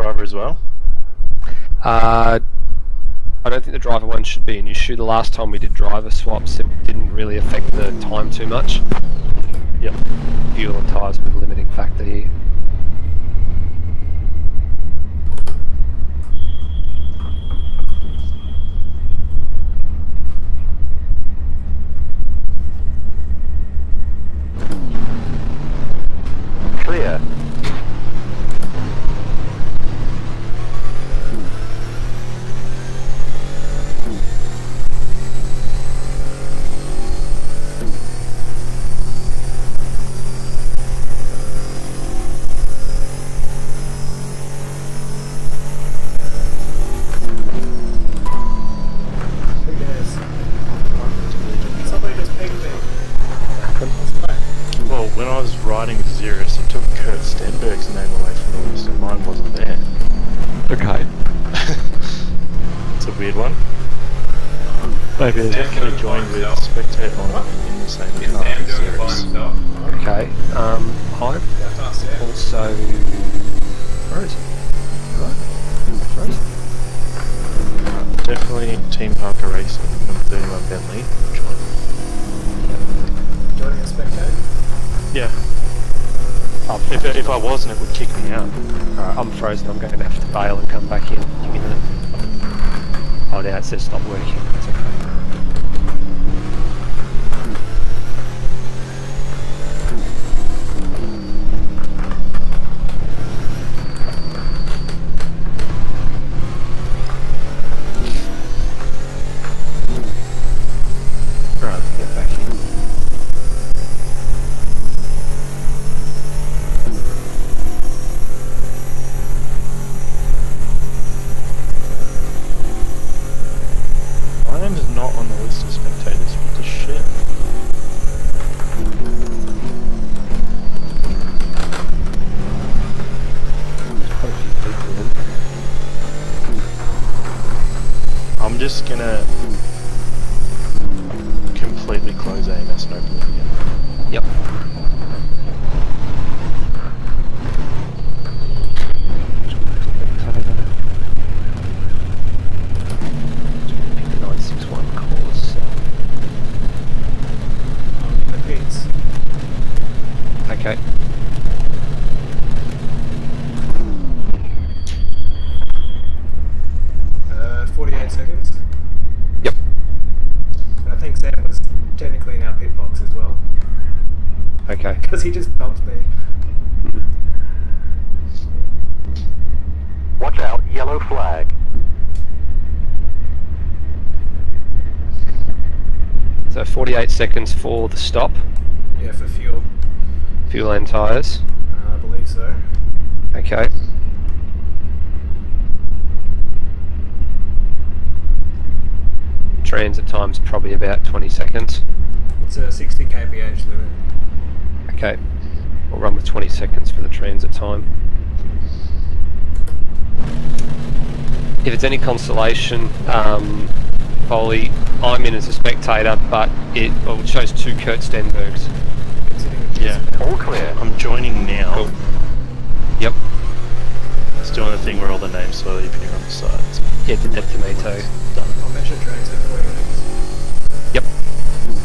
driver as well? I don't think the driver one should be an issue. The last time we did driver swaps, it didn't really affect the time too much. Yep. Fuel and tyres were the limiting factor here. Clear. Well, when I was riding with Xeris, it took Kurt Stenberg's name away from the list and mine wasn't there. Okay. It's a weird one. Maybe It's definitely joined with Spectate on in the same car as Xeris. Okay. Hive also frozen. Right? Frozen. Definitely Team Parker Racing, number 31 Bentley. Joining a Spectate? Yeah. If I wasn't, it would kick me out. Alright, I'm frozen. I'm going to have to bail and come back in. Give me a minute. Oh, now it says stop working. That's okay. Right, get back in. My name is not on the list of spectators. What the shit? Quite a few people in. I'm just gonna completely close AMS and open it again. Yep. Pick the 961 course. The pits. Okay. Uh, 48 seconds. Yep. And I think Sam was technically in our pit box as well. Okay. Because he just bumped me. Watch out, yellow flag. So 48 seconds for the stop. Yeah, for fuel. Fuel and tyres. I believe so. Okay. Transit time's probably about 20 seconds. It's a 60 kph limit. Okay. We'll run with 20 seconds for the transit time. If it's any consolation, Polly, I'm in as a spectator, but it shows 2 Kurt Stenbergs. Yeah. All clear. I'm joining now. Cool. Yep. It's doing the thing where all the names slowly appear on the sides. Yeah, it did that to me too. Done. I'll measure transit for you next. Yep.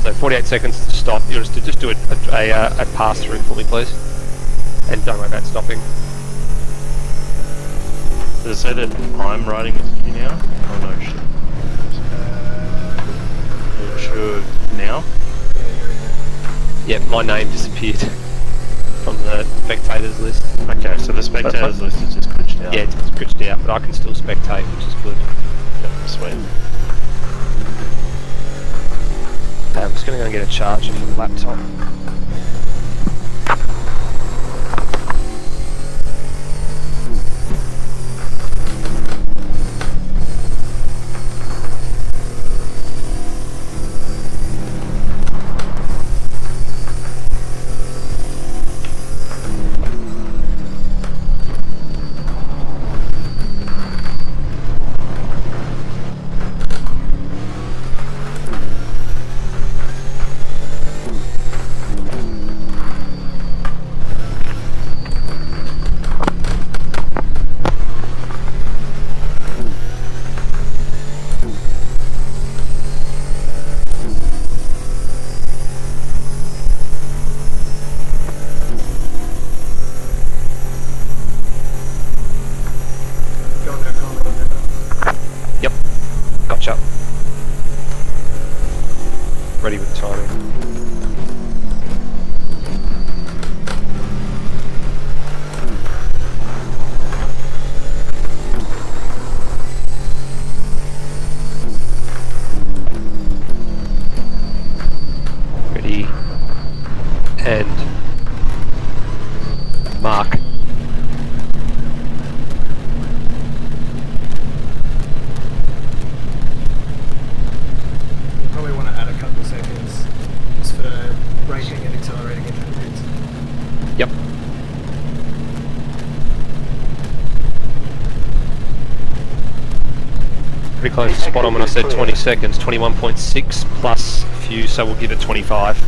So 48 seconds to stop. You'll just do a pass through for me, please. And don't worry about stopping. Does it say that I'm riding with you now? Oh no, shit. It should now? Yeah, you're in there. Yep, my name disappeared from the spectators list. Okay, so the spectators list is just glitched out. Yeah, it's glitched out, but I can still spectate, which is good. Yep, sweet. I'm just going to go and get a charger for the laptop. Pretty close to spot on when I said 20 seconds. 21.6 plus a few, so we'll give it 25.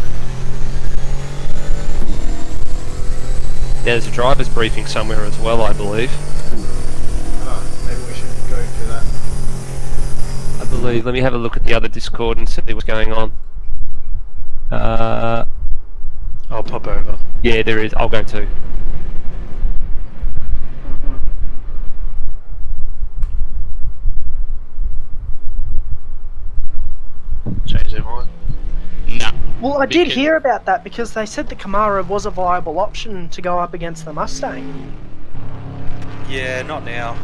There's a driver's briefing somewhere as well, I believe. Oh, maybe we should go to that. I believe. Let me have a look at the other Discord and see what's going on. I'll pop over. Yeah, there is. I'll go too. Change their mind. Nah. Well, I did Because- hear about that because they said the Camaro was a viable option to go up against the Mustang. Yeah, not now.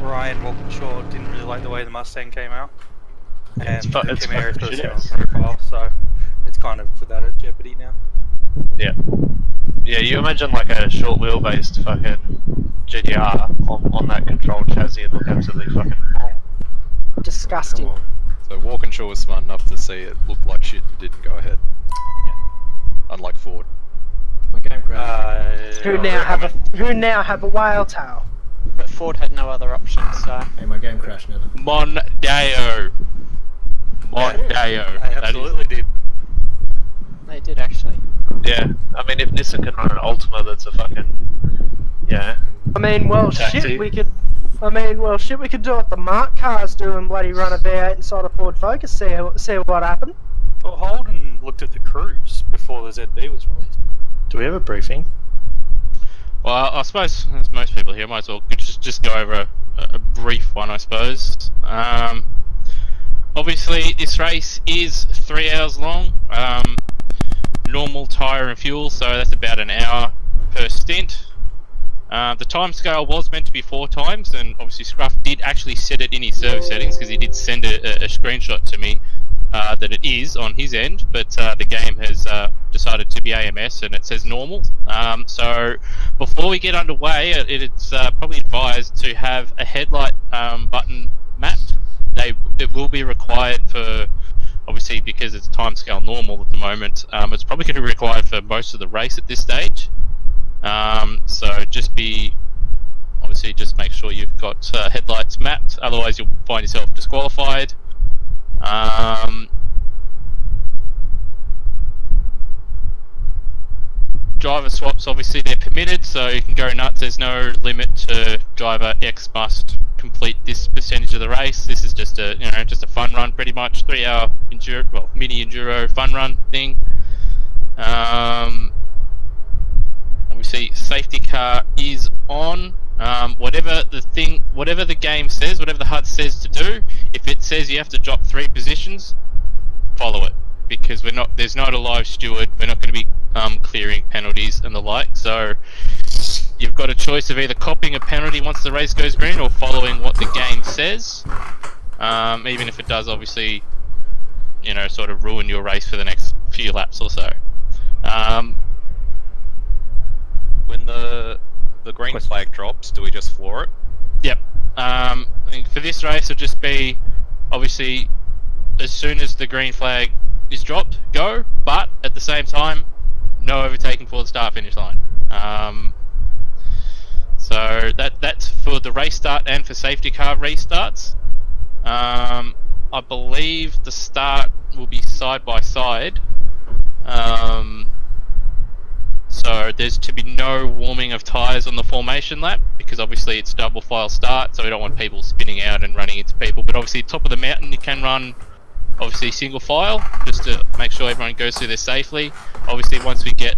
Ryan Walkinshaw didn't really like the way the Mustang came out. And the it's Camaro's got a fucking similar profile, so it's kind of without a jeopardy now. Yeah. Yeah, you imagine like a short wheelbase fucking GTR on that controlled chassis and look absolutely fucking wrong. Disgusting. Come on. So Walkinshaw was smart enough to see it looked like shit and didn't go ahead. Unlike Ford. My game crashed. Who now have a whale tail. But Ford had no other options, so... Hey, my game crashed, Nathan. Mondeo. Mondeo. I absolutely did. They did, actually. Yeah, I mean if Nissan can run an Ultima that's a fucking... Yeah. I mean, well, Taxi. shit, we could do what the Mark cars do and bloody run a V8 inside a Ford Focus, see what happened. Well, Holden looked at the Cruise before the ZB was released. Do we have a briefing? Well, I suppose, as most people here, might as well just go over a brief one, I suppose. Obviously, this race is 3 hours long. Normal tyre and fuel, so that's about an hour per stint. The timescale was meant to be 4 times, and obviously Scruff did actually set it in his service settings because he did send a screenshot to me that it is on his end, but the game has decided to be AMS and it says normal. So before we get underway, it's probably advised to have a headlight button mapped. It will be required for, obviously because it's timescale normal at the moment, it's probably going to be required for most of the race at this stage. So just make sure you've got headlights mapped, otherwise you'll find yourself disqualified. Driver swaps, obviously they're permitted, so you can go nuts. There's no limit to driver X must complete this percentage of the race. This is just a just a fun run, pretty much 3 hour mini enduro fun run thing. Obviously safety car is on. Whatever the game says, whatever the HUD says to do, if it says you have to drop 3 positions, follow it, because there's not a live steward. We're not going to be clearing penalties and the like, so you've got a choice of either copying a penalty once the race goes green or following what the game says, even if it does obviously sort of ruin your race for the next few laps or so. When the green flag drops, do we just floor it? Yep. I think for this race it'll just be, obviously, as soon as the green flag is dropped, go, but at the same time, no overtaking for the start finish line. So that's for the race start and for safety car restarts. I believe the start will be side by side. So there's to be no warming of tyres on the formation lap, because obviously it's double file start, so we don't want people spinning out and running into people. But obviously top of the mountain you can run obviously single file, just to make sure everyone goes through there safely. Obviously once we get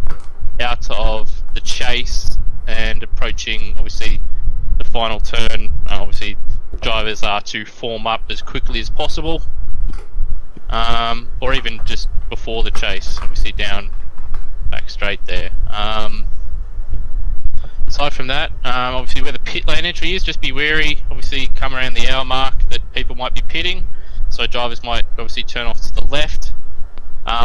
out of the chase and approaching obviously the final turn, obviously drivers are to form up as quickly as possible, or even just before the chase, obviously down back straight there. Aside from that, obviously where the pit lane entry is, just be wary, obviously come around the hour mark that people might be pitting, so drivers might obviously turn off to the left.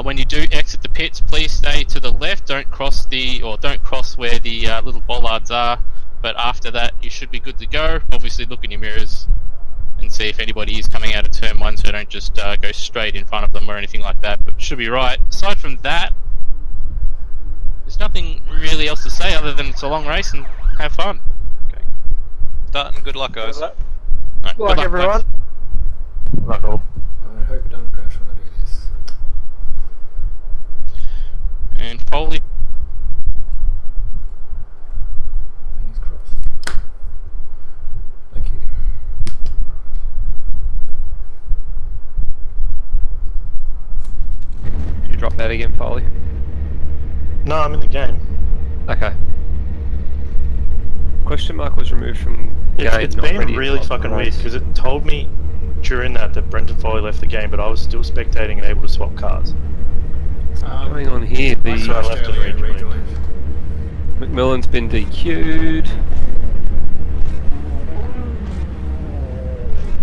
When you do exit the pits, please stay to the left, don't cross where the little bollards are, but after that you should be good to go. Obviously look in your mirrors and see if anybody is coming out of turn 1, so don't just go straight in front of them or anything like that, but should be right. Aside from that, there's nothing really else to say other than it's a long race and have fun. Okay. Start and good luck, guys. Right, Good luck, everyone. Like all. I hope it doesn't crash when I do this. And Foley. Fingers crossed. Thank you. You drop that again, Foley? No, I'm in the game. Okay. Question mark was removed from game. It's not been ready really to fucking weird race. because it told me during that Brenton Foley left the game, but I was still spectating and able to swap cars. What's going on here? I The So I left and earlier and rejoined. Macmillan's been DQ'd.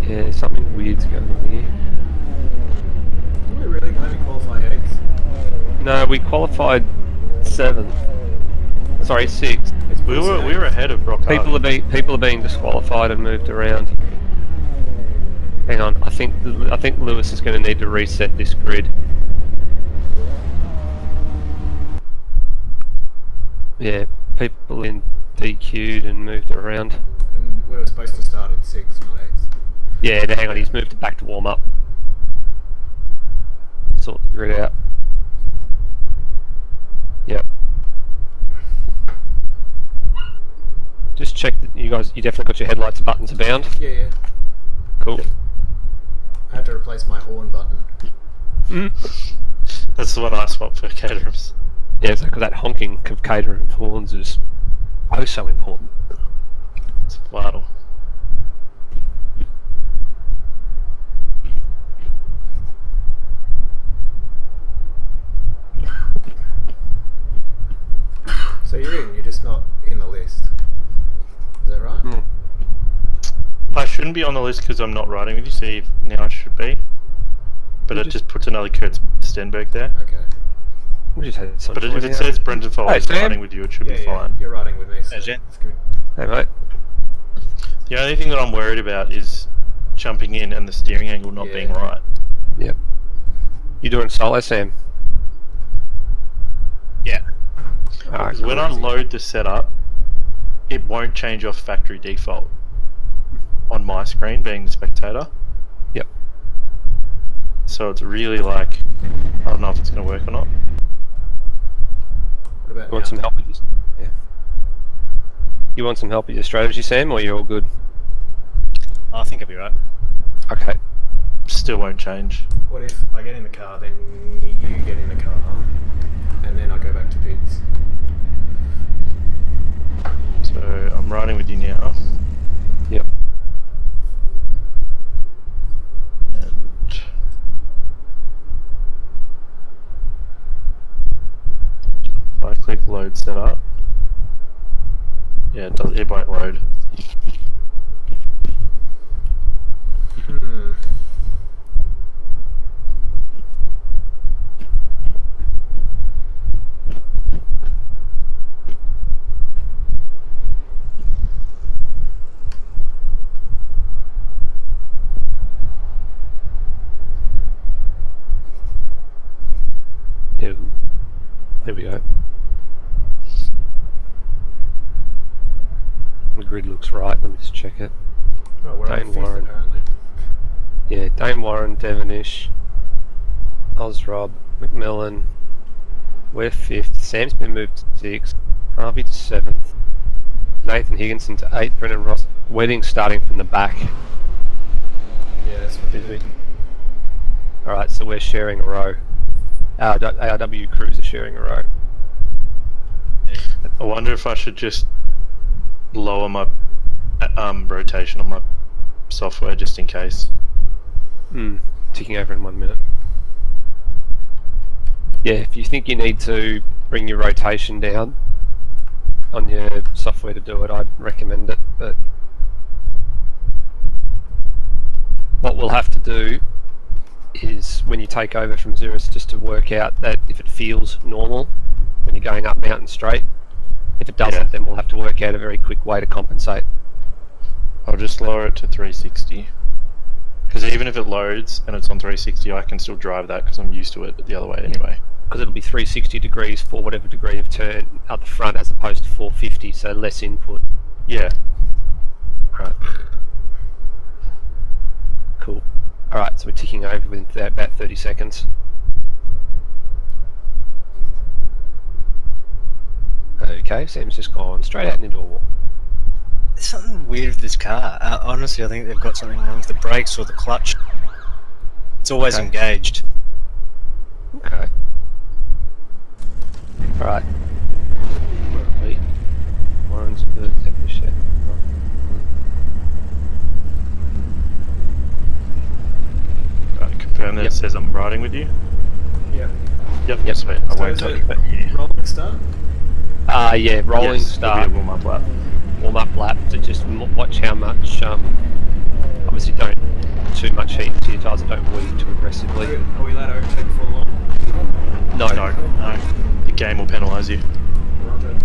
Yeah, something weird's going on here. Did we really only qualify 8th? No, we qualified 7th. Sorry, 6th. We were ahead of Brock Harvey. People are being disqualified and moved around. Hang on, I think Lewis is going to need to reset this grid. Yeah, people in DQ'd and moved around. And we were supposed to start at 6th, not 8th. Yeah, now hang on, he's moved it back to warm up. Sort the grid out. Yep. Just check that you definitely got your headlights buttons bound. Yeah, yeah. Cool. I had to replace my horn button. That's the one I swapped for Caterhams. Yeah, because that honking of catering horns is oh so important. It's vital. So you're just not in the list. Is that right? Mm. I shouldn't be on the list because I'm not riding with you, see now I should be. But it just puts another Kurt Stenberg there. Okay. We just had some But if it says Brendan Foley Hey, is Sam. riding with you, it should Yeah, be fine. you're riding with me, so Hey, Jen. that's good. Hey mate. The only thing that I'm worried about is jumping in and the steering angle not Yeah. being right. Yep. You doing solo, Sam? Yeah. Alright. Because when I load the setup, it won't change off factory default on my screen, being the spectator. Yep. So it's really like, I don't know if it's going to work or not. What about You want now? some help with this? Yeah. You want some help with your strategy, Sam, or you're all good? I think I'll be right. Okay. Still won't change. What if I get in the car, then you get in the car, and then I go back to pits? So I'm riding with you now. Yep. And if I click load setup, yeah, it won't load. Hmm. Yeah. There we go. The grid looks right. Let me just check it. Oh, we're on Dane 5th Warren. apparently. Yeah, Dane Warren, Devonish, Ozrob, McMillan. We're 5th. Sam's been moved to 6th. Harvey to 7th. Nathan Higginson to 8th. Brendan Ross. Wedding starting from the back. Yeah, that's what Busy. Alright, so we're sharing a row. Our ARW crews are sharing a row. I wonder if I should just lower my rotation on my software just in case. Ticking over in 1 minute. Yeah, if you think you need to bring your rotation down on your software to do it, I'd recommend it, but what we'll have to do is when you take over from Xeris, just to work out that if it feels normal when you're going up mountain straight. If it doesn't, then we'll have to work out a very quick way to compensate. I'll just lower it to 360. Because even if it loads and it's on 360, I can still drive that because I'm used to it the other way anyway. Because it'll be 360 degrees for whatever degree of turn at the front as opposed to 450, so less input. Yeah. Right. we're ticking over within about 30 seconds. Okay, Sam's just gone straight out into a wall. There's something weird with this car. Honestly, I think they've got something wrong with the brakes or the clutch. It's always Okay. engaged. Okay. Alright. Where are we? Warren's good, definitely shit. Right, confirm that Yep. it says I'm riding with you. Yeah. Yep, yes, sweet. I So won't is touch it it. Yeah. rolling start? Yeah, rolling Yes, start, it'll be a warm-up lap. warm up lap to just watch how much, obviously don't too much heat to your tyres, don't weave too aggressively. Are we allowed to overtake before long? No. No. The game will penalise you. Roger.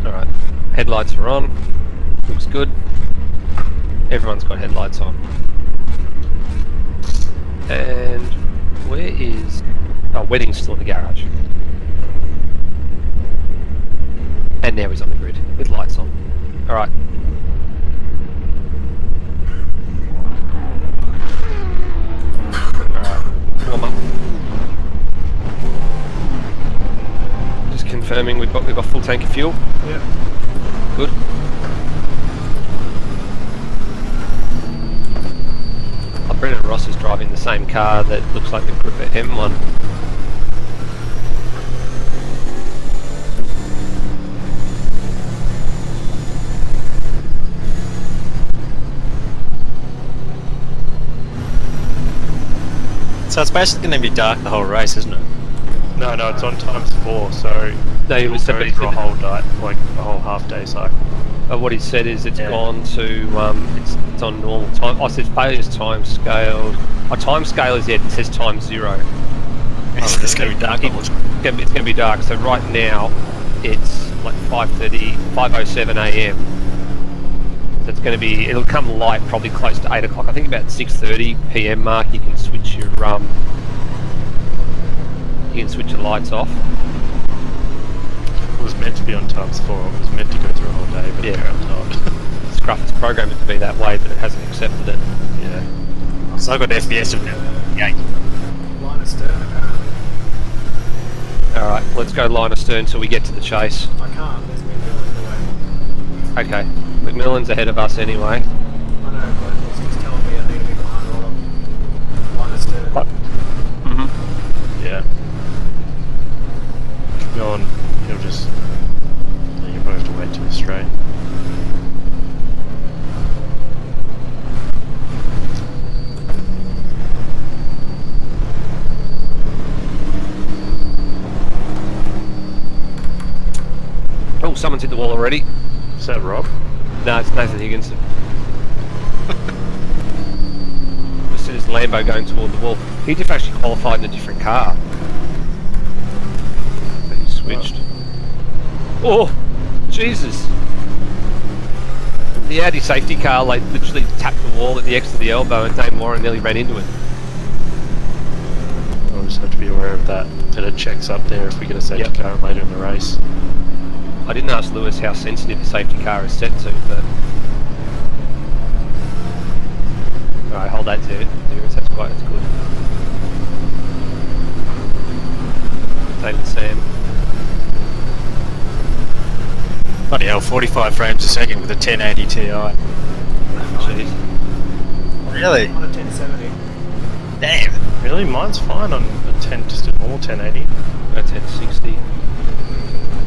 Alright. Headlights are on. Looks good. Everyone's got headlights on. And where is... Oh, Wedding's still in the garage. And now he's on the grid, with lights on. Alright. Alright, warm up. Just confirming we've got full tank of fuel. Yeah. Good. Brendan Ross is driving the same car that looks like the Krupa M1. So it's basically going to be dark the whole race, isn't it? No, it's on ×4, so No, it it was will go for a whole night, like a whole half-day cycle. what he said is it's Yeah. gone to it's on normal time. I said failures time scaled. Our time scale is it says time 0. It's going to be dark the whole time. It's going to be dark. So right now it's like 5:07 a.m. So it's going to be. It'll come light probably close to 8 o'clock. I think about 6:30 p.m. mark. You can switch your lights off. It was meant to be on ×4. It was meant to go through a whole day, but Yeah. apparently not. Scruff has programmed it to be that way, but it hasn't accepted it. Yeah. So I've got FPS of 8. Line of stern, apparently. All right, let's go line astern until we get to the chase. I can't, there's McMillan in the way. Okay, McMillan's ahead of us anyway. I know, but it's just telling me I need to be behind roll up. Line of stern. Mm-hmm. Yeah. Go on, he'll just... You probably have to wait till it's straight. Oh, someone's hit the wall already. Is that Rob? No, it's Nathan Higgins. As soon as Lambo going toward the wall. He just actually qualified in a different car. So he switched. Oh, Jesus. The Audi safety car like literally tapped the wall at the X to the elbow and Dane Warren nearly ran into it. I'll just have to be aware of that it checks up there if we get a safety Yep. car later in the race. I didn't ask Lewis how sensitive the safety car is set to, but... Alright, hold that there. That's quite, that's good. Same with Sam. Bloody hell, 45 frames a second with a 1080 Ti. Jeez. Really? On a 1070. Damn. Really? Mine's fine on a 10, just a normal 1080. Go 1060. I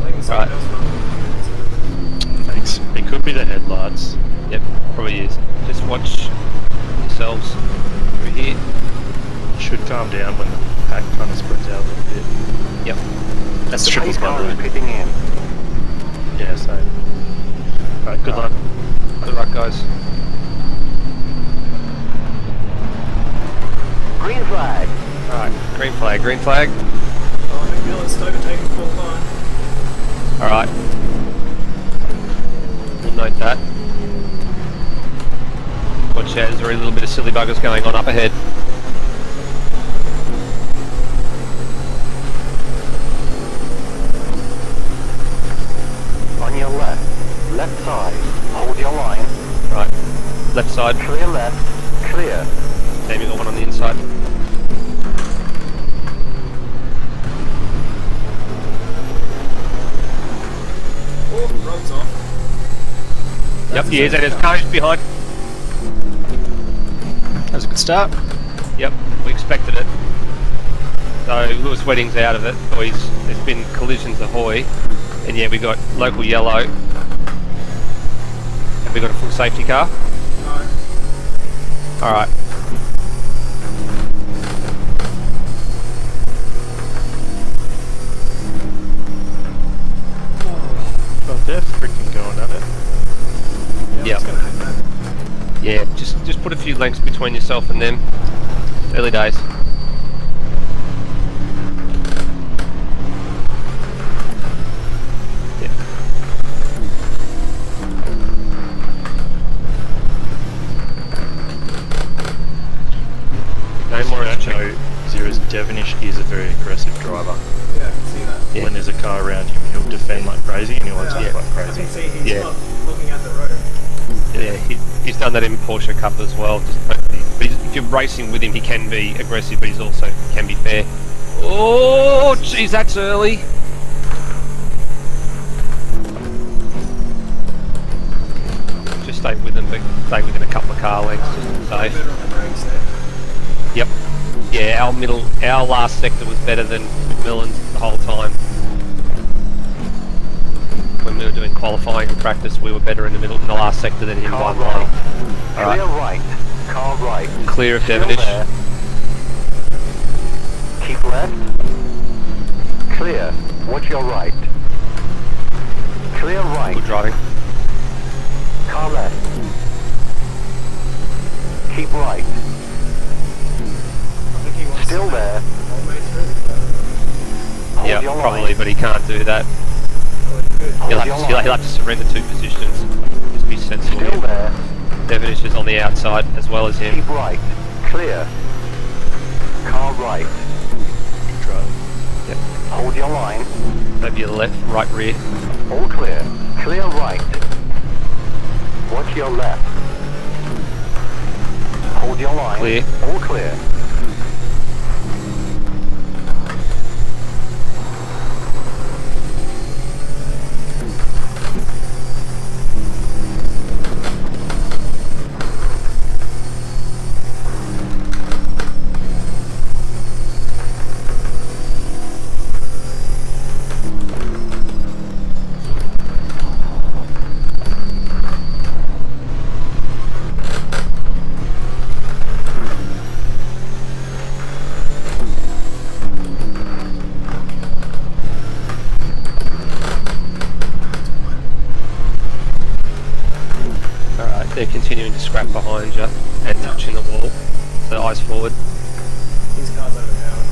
think it's Right. something else wrong. Thanks. It could be the headlights. Yep, probably is. Just watch yourselves through here. Should calm down when the pack kind of spreads out a little bit. Yep. That's The triple pace car is bundle. pitting in. Yeah, same. Alright, good luck. Good luck, guys. Green flag. Alright, green flag, green flag. Oh, McMillan's overtaking full line. Alright. We'll note that. Watch out, there's already a little bit of silly buggers going on up ahead. On your left. Left side. Hold your line. Right. Left side. Clear left. Clear. Damn, you got one on the inside. Oh, Rob's off. Yep, he is, and his car is behind. That was a good start. Yep, we expected it. So Lewis Wedding's out of it, or there's been collisions ahoy, and yeah, we got local yellow. Have we got a full safety car? No. Alright. Oh, they're freaking going at it. Yeah, Yep. it's gonna happen. Yeah, just put a few lengths between yourself and them. Early days. Yeah. No more Don't know, Zero's Devonish is a very aggressive driver. Yeah, I can see that. Yeah. When there's a car around him, he'll defend like crazy and he'll attack Yeah. like I crazy. can see he's Yeah. not looking at the road. Yeah, he's done that in Porsche Cup as well. Just totally, but if you're racing with him, he can be aggressive, but he's also can be fair. Oh, jeez, that's early. Just stay with him, but stay within a couple of car lengths, just to be safe. Better on the brakes there. Yep. Yeah, our last sector was better than McMillan's the whole time. When we were doing qualifying and practice, we were better in the last sector than him by Car one. right. Alright. Clear right. Car right. Clear of Still Devonish. there. Keep left. Clear. Watch your right. Clear right. Good driving. Car left. Keep right. I think he wants Still to there. All the way through. Hold Yeah, your probably, line. but he can't do that. Oh, good. He'll Hold your have line. to surrender 2 positions. Just be sensible. Still there. Devonish is on the outside as well as him. Keep right. Clear. Car right. Good driving. Hold your line. Maybe your left, right, rear. All clear. Clear right. Watch your left. Hold your line. Clear. All clear. Alright, they're continuing to scrap behind you and touching the wall. So eyes forward. His car's overpowered.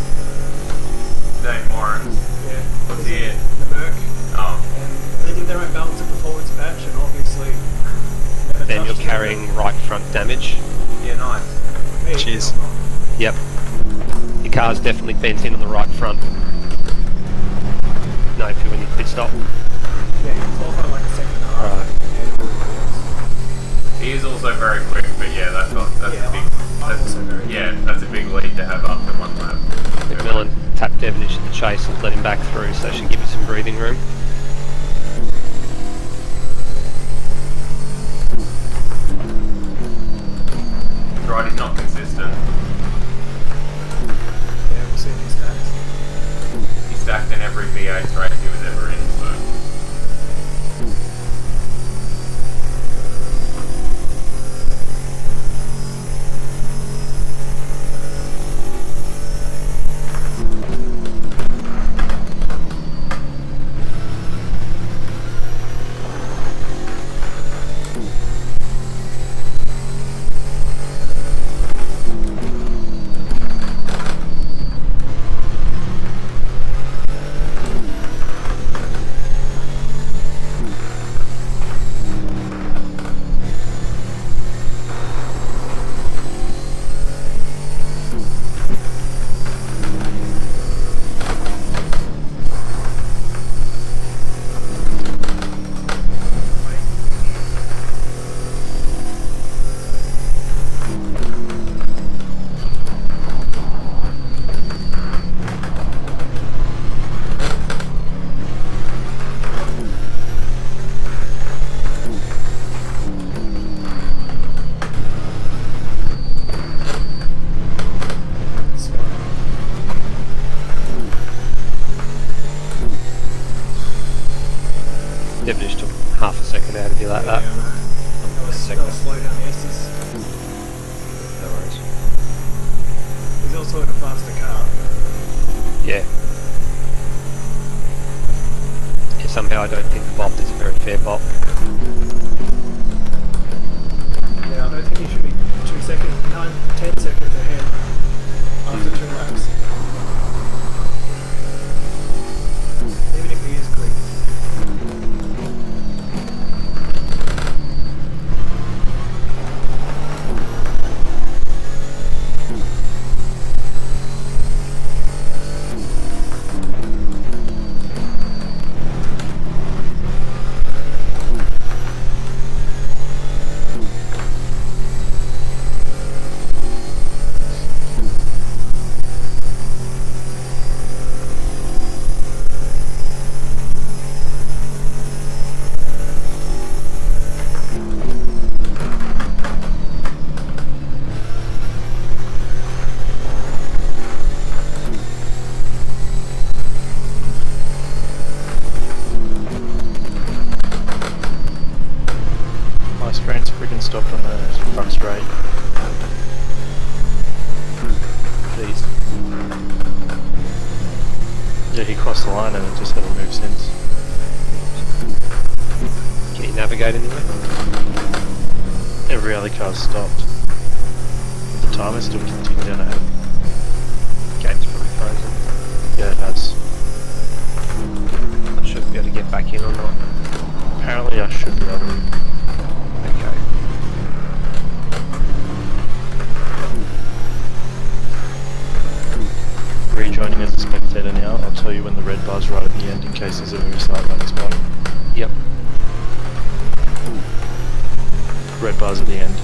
Dave Warren. Yeah. What's he in? The Merc. Oh. And they did their own balance of performance patch, and obviously never Then you're touched it. carrying right front damage. Yeah, nice. Me, Cheers. I'm not. Yep. Your car's definitely bent in on the right front. No, if you're in your pit stop. Yeah, you qualify like a second and a half. Alright. He is also very quick, but yeah, that's Yeah, a big. I'm also very Yeah, that's a big lead to have after one lap. McMillan tapped Devonish in the chase and let him back through, so that should give you some breathing room. Right, he's not consistent. Yeah, we'll see if he stacks. He stacked in every V8 race he was ever in, so. sector. I'll slow down the Estes. No worries. He's also in a faster car. Yeah. Yeah, somehow I don't think the bop is a very fair bop. Yeah, I don't think he should be 10 seconds ahead after 2 laps. Even if he is quick. My screen's freaking stopped on the front straight. Please. Yeah, he crossed the line and it just hasn't moved since. Can you navigate anywhere? Every other car's stopped. But the timer's still ticking down ahead. Game's probably frozen. Yeah, it has. I should be able to get back in or not. Apparently I should be able to. Okay. Rejoining as a spectator now. I'll tell you when the red bar's right at the end in case there's a restart by this point. Yep. Red bar's at the end.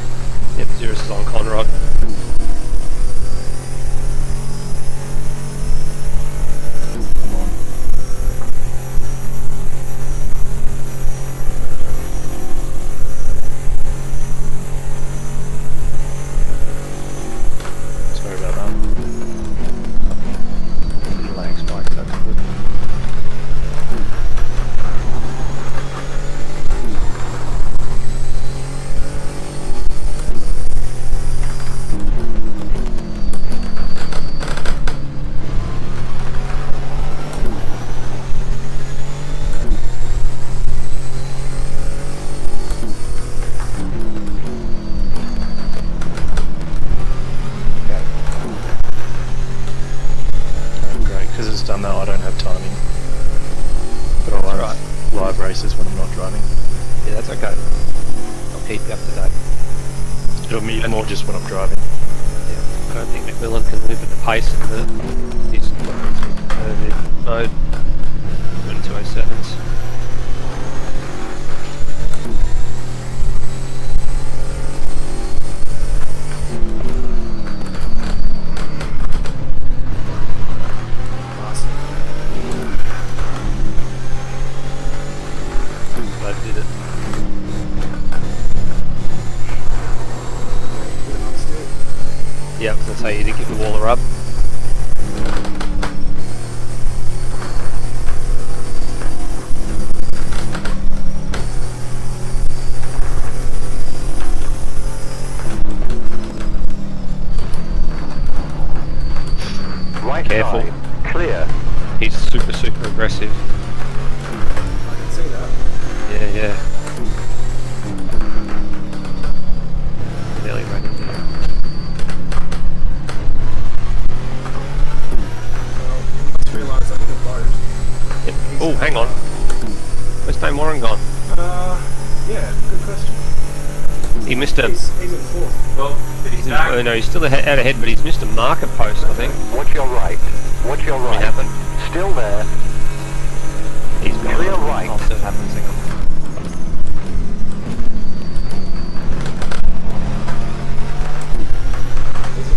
Yep, Zerus is on Conrod. Come on. Sorry about that. Relax, Mike, that's good. Great, because it's done that I don't have timing. But I'll have live races when I'm not driving. Yeah, that's okay. I'll keep you up to date. It'll be more just when I'm driving. Yeah. I don't think McMillan can live at the pace of his mode. 2207s. Glad I did it. Yeah, that's how you did give the wall a rub. Right Careful. side, clear. He's super aggressive. I can see that. Yeah. Nearly ran into him. Well, I just realised I didn't load. Yep. Oh, hang on. Where's Dane Warren gone? Yeah, good question. He missed a... He's in 4th. Well, did he stack? Oh no, he's still out ahead, but he's missed a marker post, I think. Watch your right. Watch your What right. happened? Still there. He's gone. Clear right. I'll see what happens. Hang on.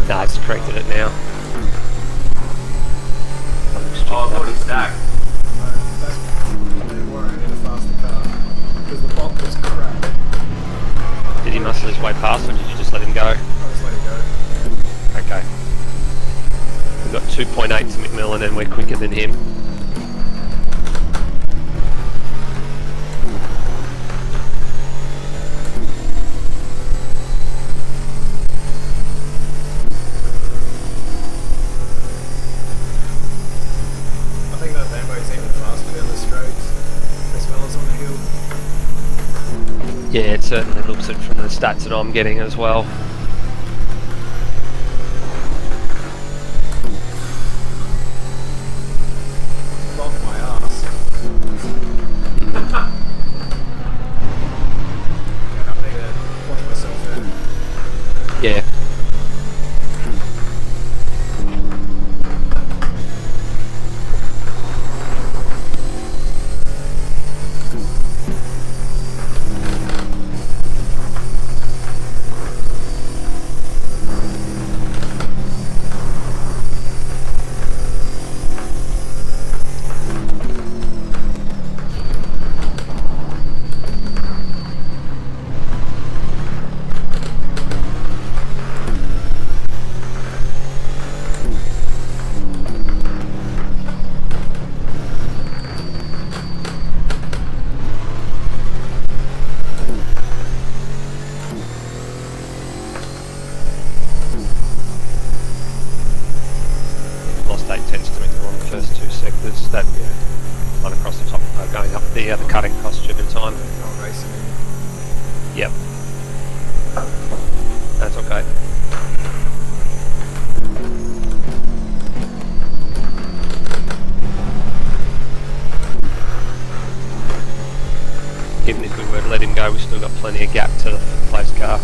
Nah, it's corrected it now. Oh, I thought he stacked. No, that's they weren't in a faster car. Because the bot was crap. Did he muscle his way past, or did you just let him go? I just let it go. Okay. We've got 2.8 to McMillan and we're quicker than him. Yeah, it certainly looks it from the stats that I'm getting as well. Lock my ass. Yeah, I need to watch myself there. Yeah. Lost 8/10 to me on the first two sectors. That line across the top going up the cutting cost driven time. Not racing. Yep. That's okay. Even if we were to let him go, we've still got plenty of gap to the place car.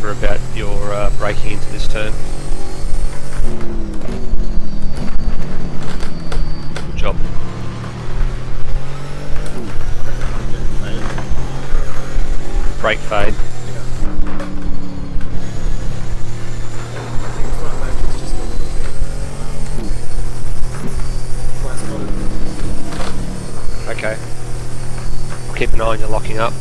About your braking into this turn. Good job. Brake fade. Okay. I'll keep an eye on your locking up.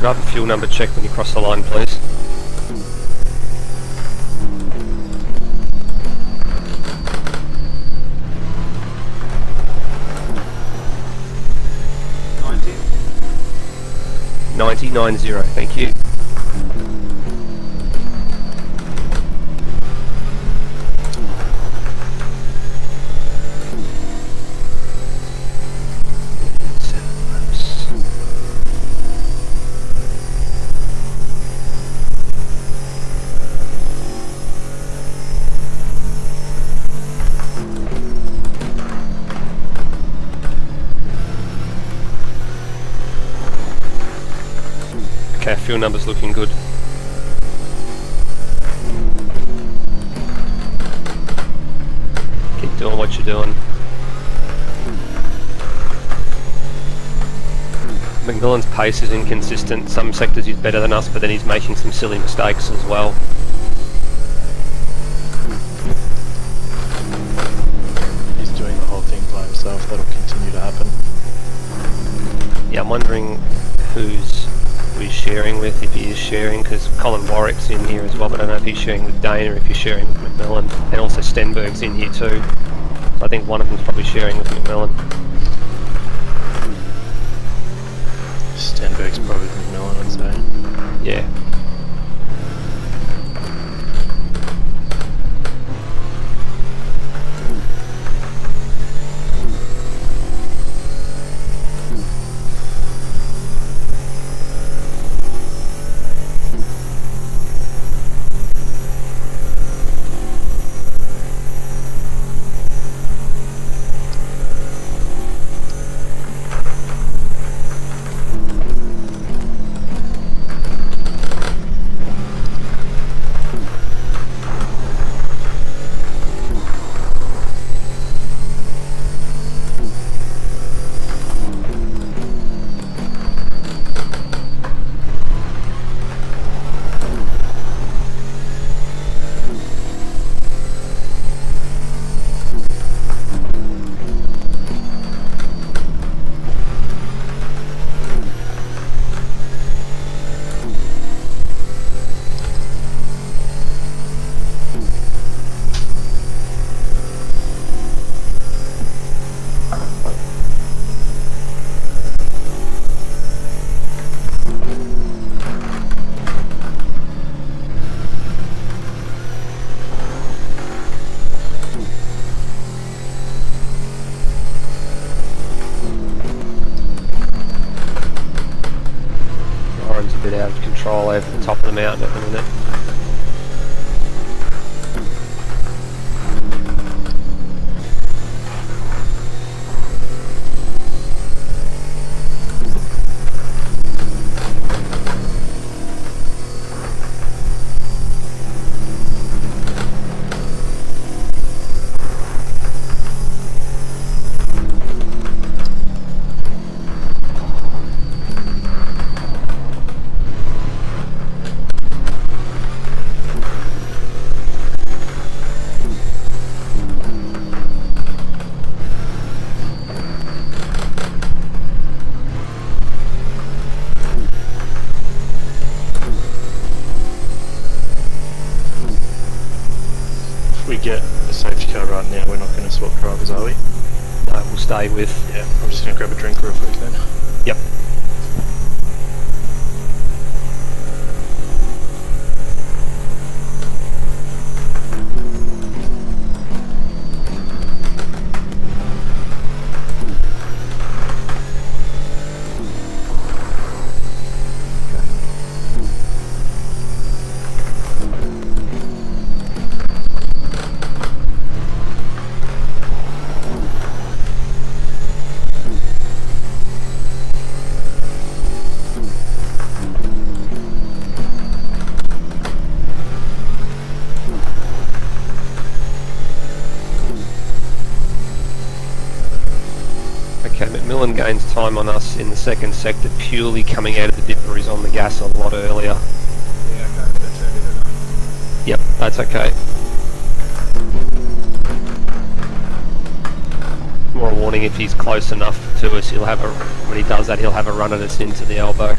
Grab the fuel number check when you cross the line, please. $90.90, thank you. Okay, fuel number's looking good. Keep doing what you're doing. McMillan's pace is inconsistent. Some sectors he's better than us, but then he's making some silly mistakes as well. He's doing the whole thing by himself. That'll continue to happen. Yeah, I'm wondering who's sharing with, if he is sharing, because Colin Warwick's in here as well, but I don't know if he's sharing with Dana, if he's sharing with McMillan, and also Stenberg's in here too. So I think one of them's probably sharing with McMillan. Stenberg's probably the Millen, I'd say. Yeah. Warren's a bit out of control over the top of the mountain at the minute. If we get a safety car right now, we're not going to swap drivers, are we? No, we'll stay with. Yeah, I'm just going to grab a drink real quick then. Yep. Okay, McMillan gains time on us in the second sector purely coming out of the dipper. He's on the gas a lot earlier. Yeah, okay, that's early enough. Yep, that's okay. More a warning, if he's close enough to us, he'll have a, when he does that, he'll have a run at us into the elbow.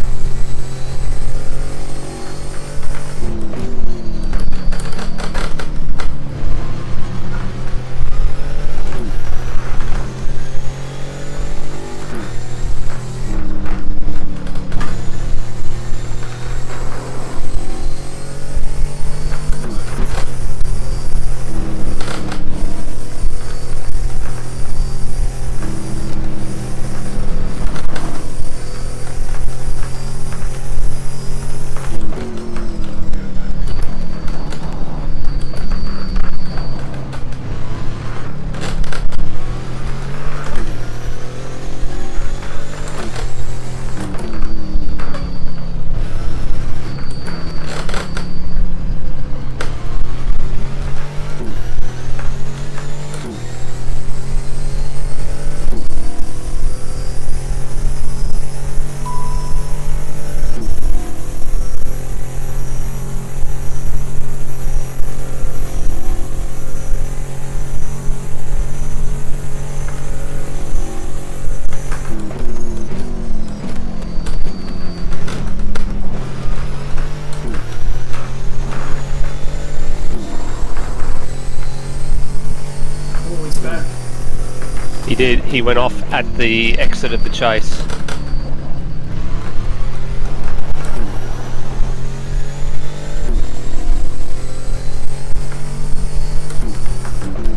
He went off at the exit of the chase.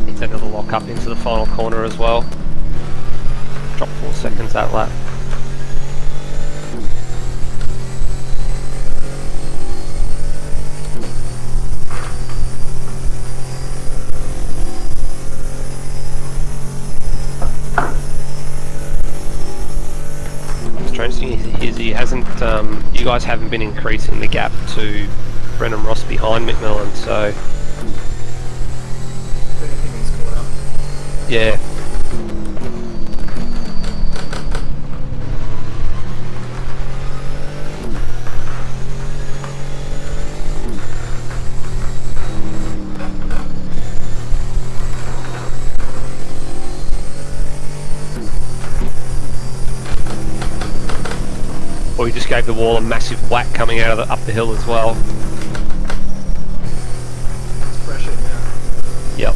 He's another lock up into the final corner as well. Drop 4 seconds that lap. Strange thing is he hasn't, you guys haven't been increasing the gap to Brennan Ross behind McMillan, so If anything, he's caught up. yeah. Or he just gave the wall a massive whack coming out of up the hill as well. It's pressure now. Yep.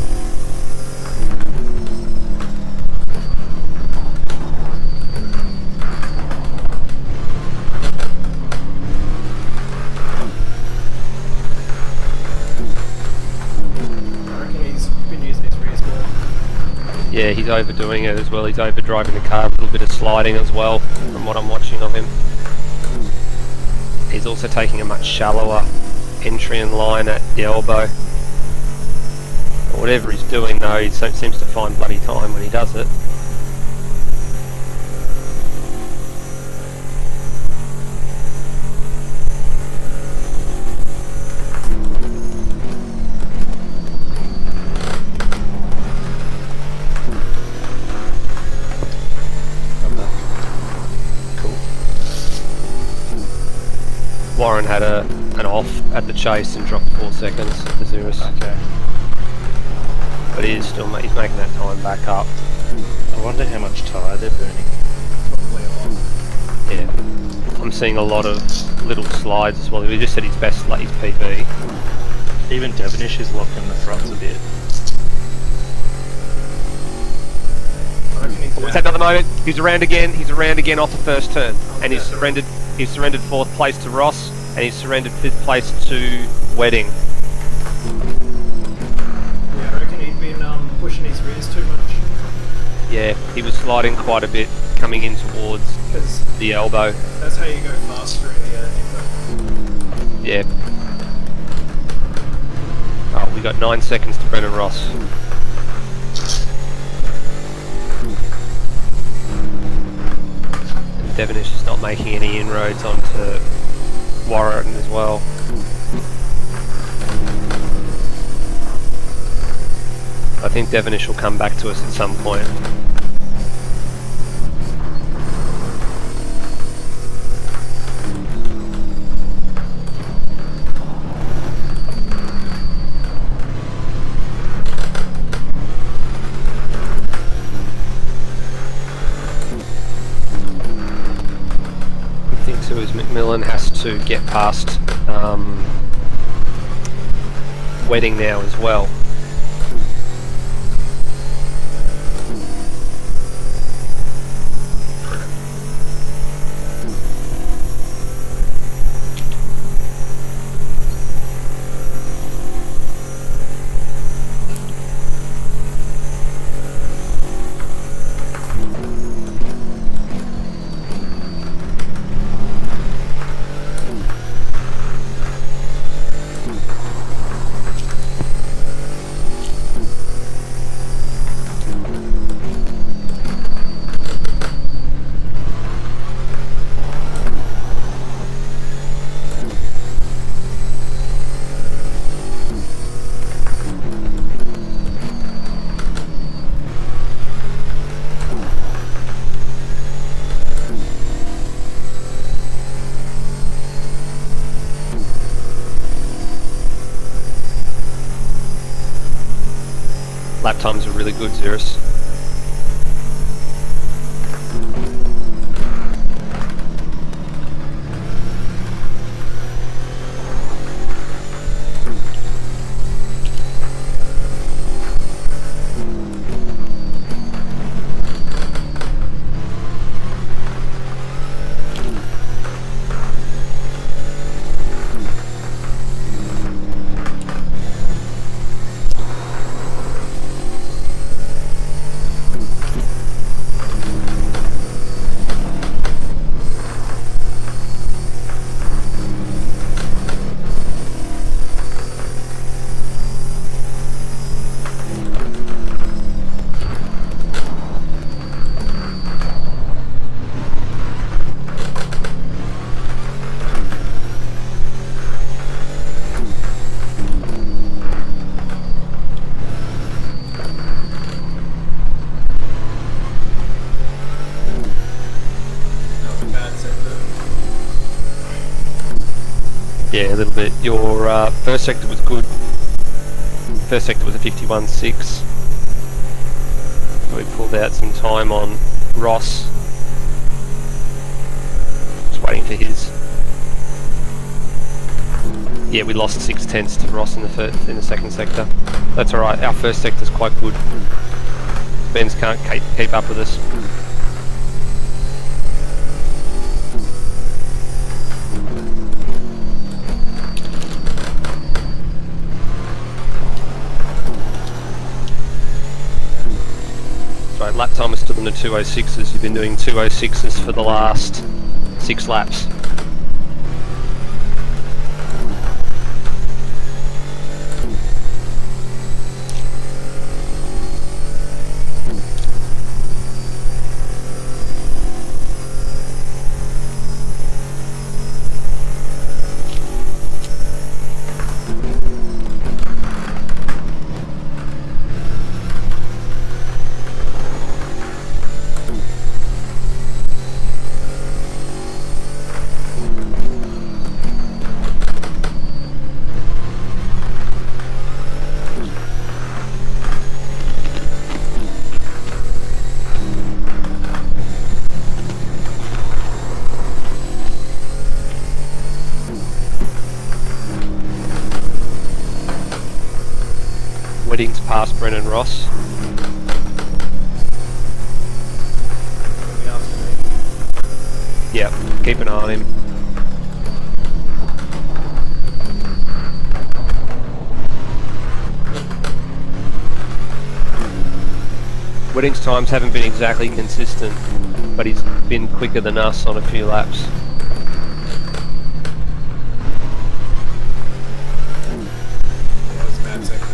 I reckon he's been using his rear score. Yeah, he's overdoing it as well. He's overdriving the car, a little bit of sliding as well, from what I'm watching of him. He's also taking a much shallower entry and line at the elbow. Whatever he's doing though, he seems to find bloody time when he does it. Warren had an off at the chase and dropped 4 seconds to Zerus. Okay. But he is still he's making that time back up. I wonder how much tyre they're burning. Probably a lot. Yeah. I'm seeing a lot of little slides as well. He just said his best like his PB. Even Devonish is locking the fronts a bit. I reckon he's Let's have another moment. He's around again off the first turn. And he's surrendered 4th place to Ross, and he's surrendered 5th place to Wedding. Yeah, I reckon he'd been pushing his rears too much. Yeah, he was sliding quite a bit coming in towards Because the elbow. that's how you go faster in the Yeah. Oh, we got 9 seconds to Brennan Ross. And Devonish is not making any inroads onto Warren as well. I think Devonish will come back to us at some point. I think so. Is McMillan has to get past Wedding now as well. Lap times are really good, Zerus. Yeah, a little bit. Your first sector was good. First sector was a 51.6. We pulled out some time on Ross. Just waiting for his. Yeah, we lost 6/10 to Ross in the second sector. That's alright, our first sector's quite good. Benz can't keep up with us. Right, lap time is still in the 206s. You've been doing 206s for the last 6 laps. Weddings past Brennan Ross. Looking after me. Yep, keep an eye on him. Weddings times haven't been exactly consistent, but he's been quicker than us on a few laps. Yeah, it's a bad sector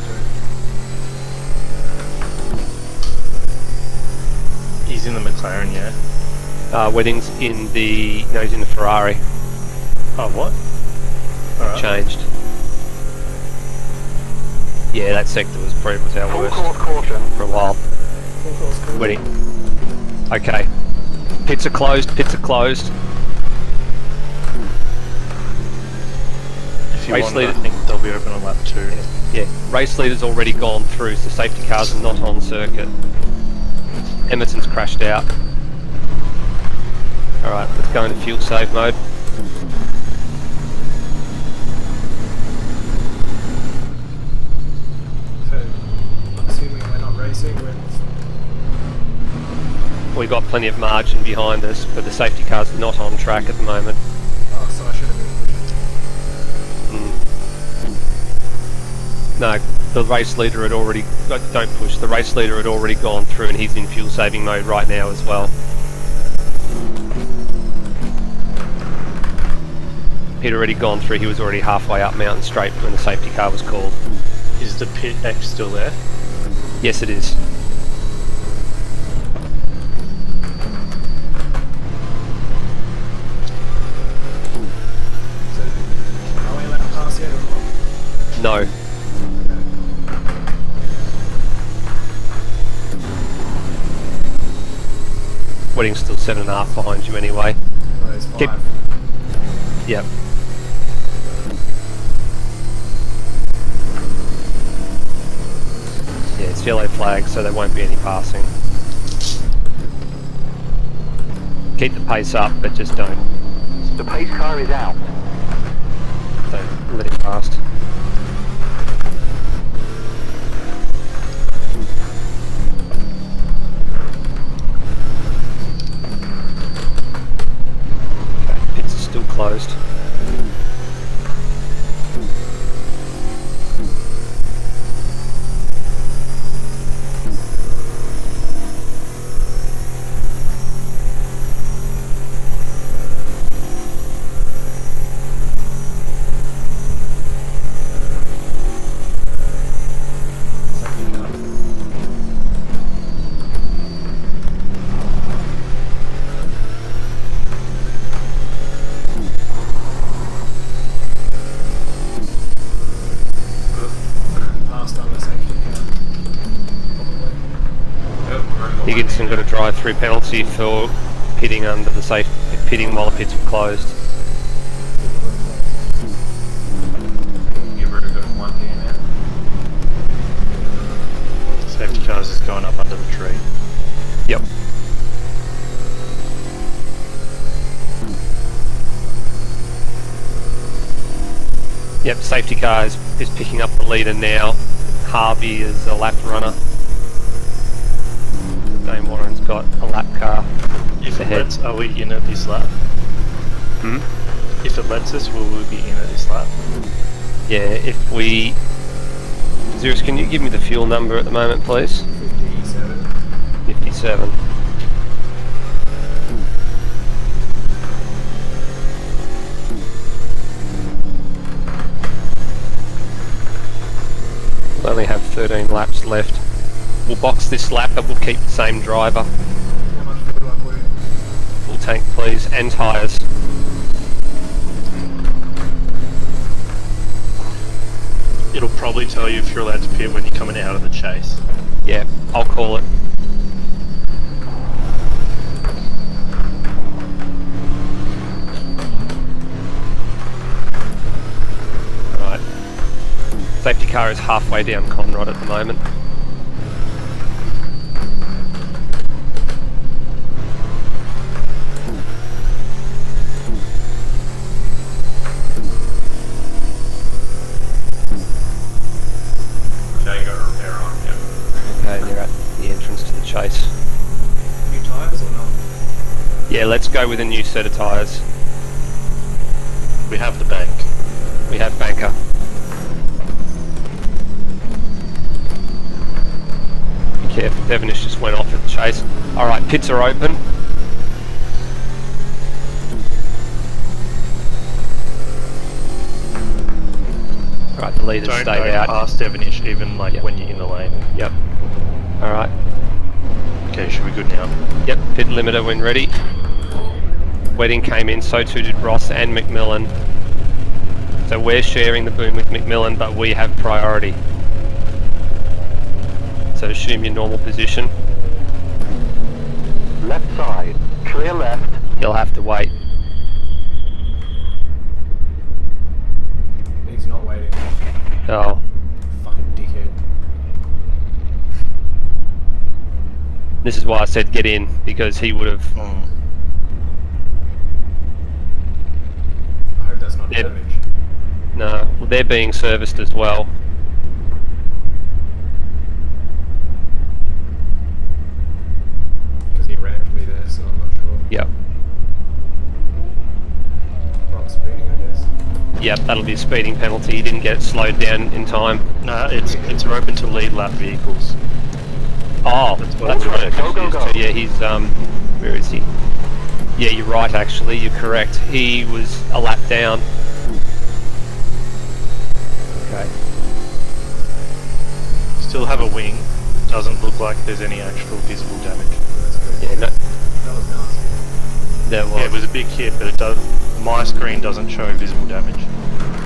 too. He's in the McLaren, yeah. Weddings in the... no, he's in the Ferrari. Oh, what? Alright. Changed. Yeah, that sector was probably our Full worst course caution. for a while. Full course caution. Wedding. Okay. Pits are closed, pits are closed. If you Race want, leader- I think they'll be open on lap 2. Yeah, race leader's already gone through, so safety cars are not on circuit. Emerson's crashed out. Alright, let's go into fuel save mode. So, I'm assuming we're not racing, We've got plenty of margin behind us, but the safety car's not on track at the moment. oh, so I should have been pushing. No, the race leader had already... don't push, the race leader had already gone through and he's in fuel saving mode right now as well. He'd already gone through, he was already halfway up Mountain Straight when the safety car was called. Is the pit X still there? Yes, it is. So, are we allowed to pass yet or not? No. Wedding's still 7.5 behind you anyway. Oh, there's 5. Keep- Yep. Yeah, it's yellow flag, so there won't be any passing. Keep the pace up, but just don't The pace car is out. let it past. Okay, pits are still closed. Passed on the safety car. Probably. Higginson got a drive-through penalty for pitting under the pitting while the pits were closed. cars is going up under the tree. Yep. Yep, safety car is picking up the leader now. Harvey is a lap runner. Dame Warren's got a lap car. If it ahead. lets, are we in at this lap? Hmm? If it lets us, will we be in at this lap? Yeah, if we... Zeus, can you give me the fuel number at the moment, please? 57. 57. We'll only have 13 laps left. We'll box this lap, but we'll keep the same driver. How much fuel do I put in? Full tank, please, and tyres. It'll probably tell you if you're allowed to pit when you're coming out of the chase. Yeah, I'll call it. Alright. Safety car is halfway down Conrod at the moment. Now you got a repair on, yeah. Okay, they're at the entrance to the chase. New tyres or not? Yeah, let's go with a new set of tyres. We have the bank. We have banker. Be careful, Devonish just went off at the chase. Alright, pits are open. Alright, the leaders Don't stayed go out. past Devonish, even like Yep. when you're in the lane. Yep. Alright. Okay, should we good now? Yep, pit limiter when ready. Wedding came in, so too did Ross and McMillan. So we're sharing the boom with McMillan, but we have priority. So assume your normal position. Left side. Clear left. You'll have to wait. He's not waiting. Oh, Fucking dickhead. this is why I said get in, because he would have... I hope that's not Yep. damage. No, well, they're being serviced as well. Because he rammed me there, so I'm not sure. Yep. Wrong speeding, I guess. Yep, that'll be a speeding penalty. He didn't get slowed down in time. No, it's open to lead lap vehicles. Oh, That's what that's I'm right. Go, go, go. Yeah, he's where is he? Yeah, you're right. Actually, you're correct. He was a lap down. Okay. Still have a wing. Doesn't look like there's any actual visible damage. That's good. Yeah, no, That was nasty. there was. Yeah, it was a big hit, but it does. My screen doesn't show visible damage.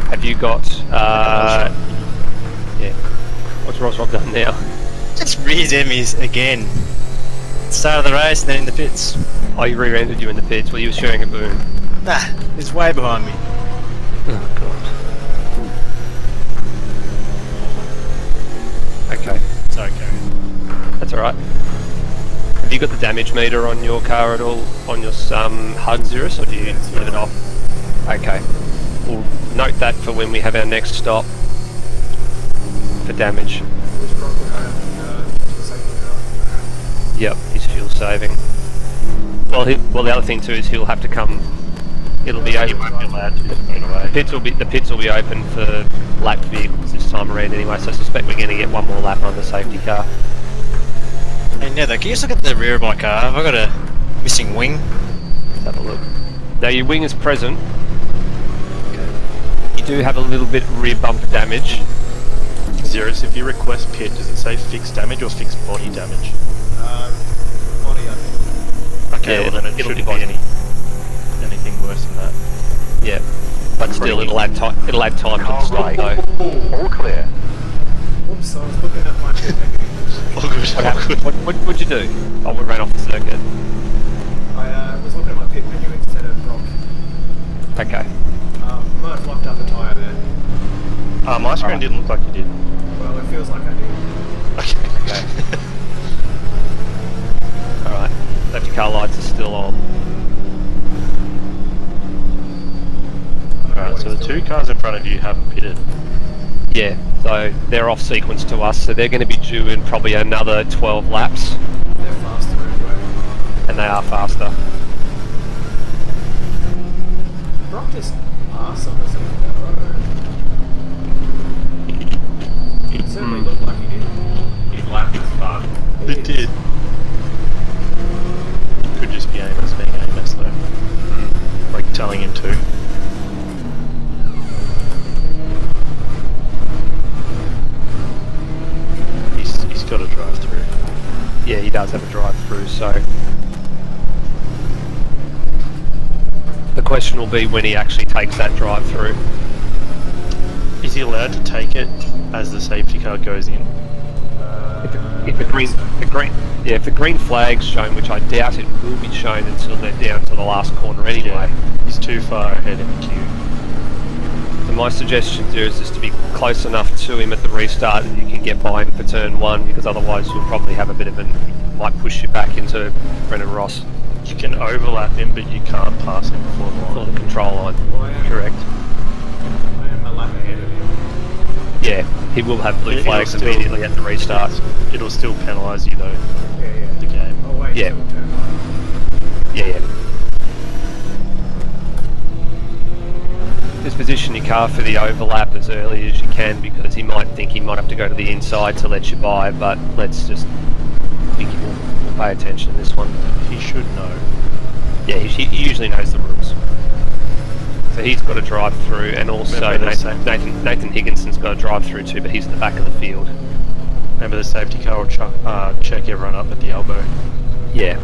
Have you got? Yeah. What's Ross Rob done now? Just rears Emmys again. Start of the race, then in the pits. Oh, he rear-ended you in the pits. Well, you were sharing a boom. Nah, he's way behind me. Oh god. Okay, Sorry, Gary. that's all right. Have you got the damage meter on your car at all on your HUD, Zerus, or do you leave it off? Okay. We'll note that for when we have our next stop for damage. Which Brock would have the safety car? Yep, he's fuel saving. Well, well, the other thing too is he'll have to come. It'll be He open. won't be allowed to straight away. The pits will be open for lapped vehicles this time around anyway. So I suspect we're going to get one more lap on the safety car. Hey Nether, can you just look at the rear of my car? Have I got a missing wing? Let's have a look. Now your wing is present. You do have a little bit of rear bumper damage. Zeros, if you request pit, does it say fixed damage or fixed body damage? Body, I think. Okay, Yeah, well then it it'll shouldn't be be anything worse than that. Yeah, but still, it'll add time. It'll add time to the Car stop right. though. All clear. Whoops, I was looking at my pit menu. All good, What all happened? good. What'd you do? Oh, we ran off the circuit. I was looking at my pit menu instead of Brock. Okay. Might have locked up a tyre there. My screen didn't look like you did. Well, it feels like I did. Okay. Okay. car lights are still on. Alright, so the 2 cars in front of you haven't pitted. Yeah, so they're off sequence to us, so they're going to be due in probably another 12 laps, They're faster anyway. and they are faster. Brock just passed on the second lap, right? It certainly looked like he did. His lap was fun. It did. Could just be Amos being Amos though. Like telling him to. He's got a drive through. Yeah, he does have a drive-through, so... The question will be when he actually takes that drive-through. Is he allowed to take it as the safety car goes in? If the green flag's shown, which I doubt it will be shown until they're down to the last corner anyway. Yeah, he's too far ahead in the queue. So my suggestion to you is just to be close enough to him at the restart that you can get by him for turn 1, because otherwise you'll probably have a bit of might push you back into Brendan Ross. You can overlap him, but you can't pass him before the line. For the control line. Correct. I am a lap ahead of him. Yeah, he will have blue flags immediately at the restart. It'll still penalise you though. Yeah. The game. Oh wait, Yeah. till turn 1. Yeah. Just position your car for the overlap as early as you can, because he might think he might have to go to the inside to let you by, but let's just think he will pay attention to this one. He should know. Yeah, he usually knows the rules. So he's got a drive through, and also Nathan Higginson's got a drive through too, but he's in the back of the field. Remember the safety car will check everyone up at the elbow. Yeah.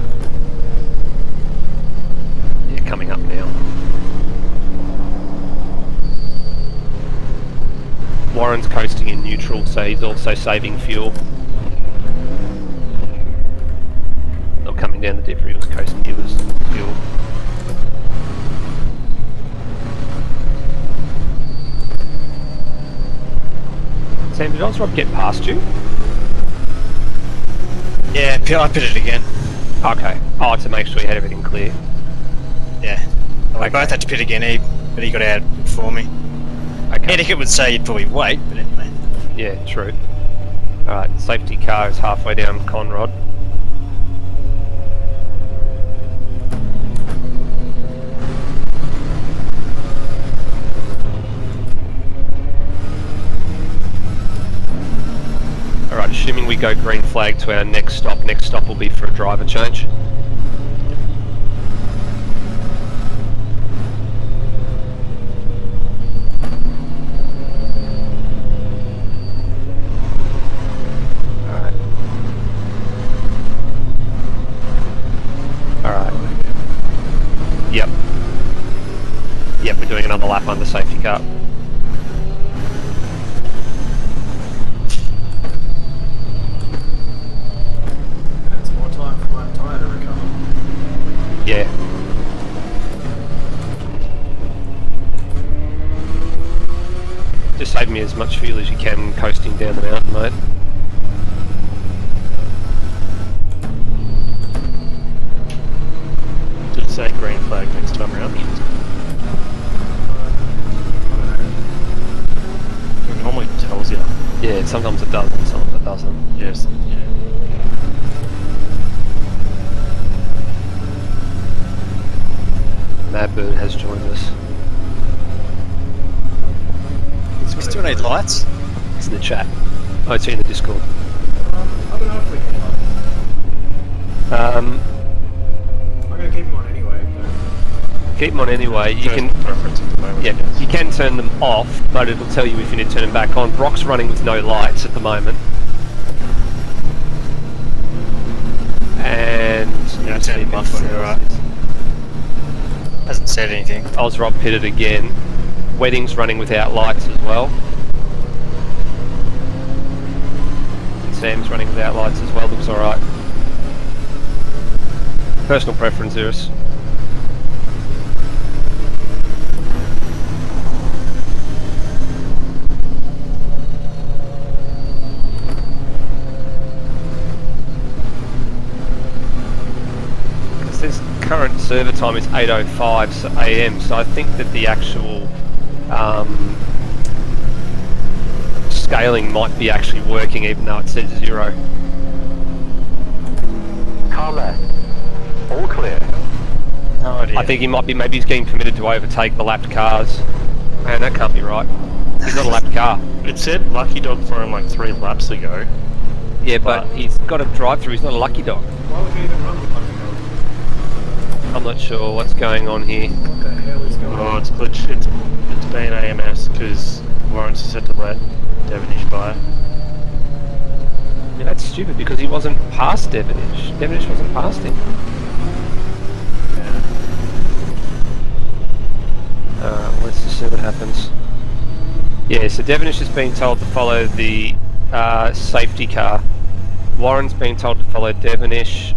Yeah, coming up now. Warren's coasting in neutral, so he's also saving fuel. Not coming down the dip, he was coasting, he was fuel. Sam, did Ozrob get past you? Yeah, I pitted again. Okay. Oh, to make sure you had everything clear. Yeah. We both had to pit again, but he got out before me. Okay. Etiquette would say you'd probably wait, but anyway. Yeah, true. Alright, safety car is halfway down Conrod. Alright, assuming we go green flag to our next stop will be for a driver change. Yep, we're doing another lap under safety car. That's more time for my tyre to recover. Yeah. Just save me as much fuel as you can coasting down the mountain, mate. Did it say green flag next time around? It normally tells you. Yeah, sometimes it does and sometimes it doesn't. Yes. Yeah. Mad Bird has joined us. We still need lights? It's in the chat. Oh, it's in the Discord. I don't know if we can. I'm gonna keep them on anyway. But... Keep them on anyway. You can. Preference at the moment. Yeah, you can turn them off, but it'll tell you if you need to turn them back on. Brock's running with no lights at the moment. And Yeah, I turned them off when we were right. Hasn't said anything. Ozrob pitted again. Wedding's running without lights as well. And Sam's running without lights as well. Looks alright. Personal preference, Iris. current server time is 8:05 AM, so I think that the actual scaling might be actually working even though it says 0. Car left. All clear. No idea. I think he might be, maybe he's getting permitted to overtake the lapped cars. Man, that can't be right. He's not a lapped car. It said Lucky Dog for him like 3 laps ago. Yeah, but he's got a drive-through, he's not a lucky dog. Why would you even run with Lucky Dog? I'm not sure what's going on here. What the hell is going Oh, on? it's glitched. It's been AMS because Lawrence has had to let Devonish by. Yeah, that's stupid because he wasn't past Devonish. Devonish wasn't past him. Alright, let's just see what happens. Yeah, so Devonish has been told to follow the safety car. Warren's been told to follow Devonish.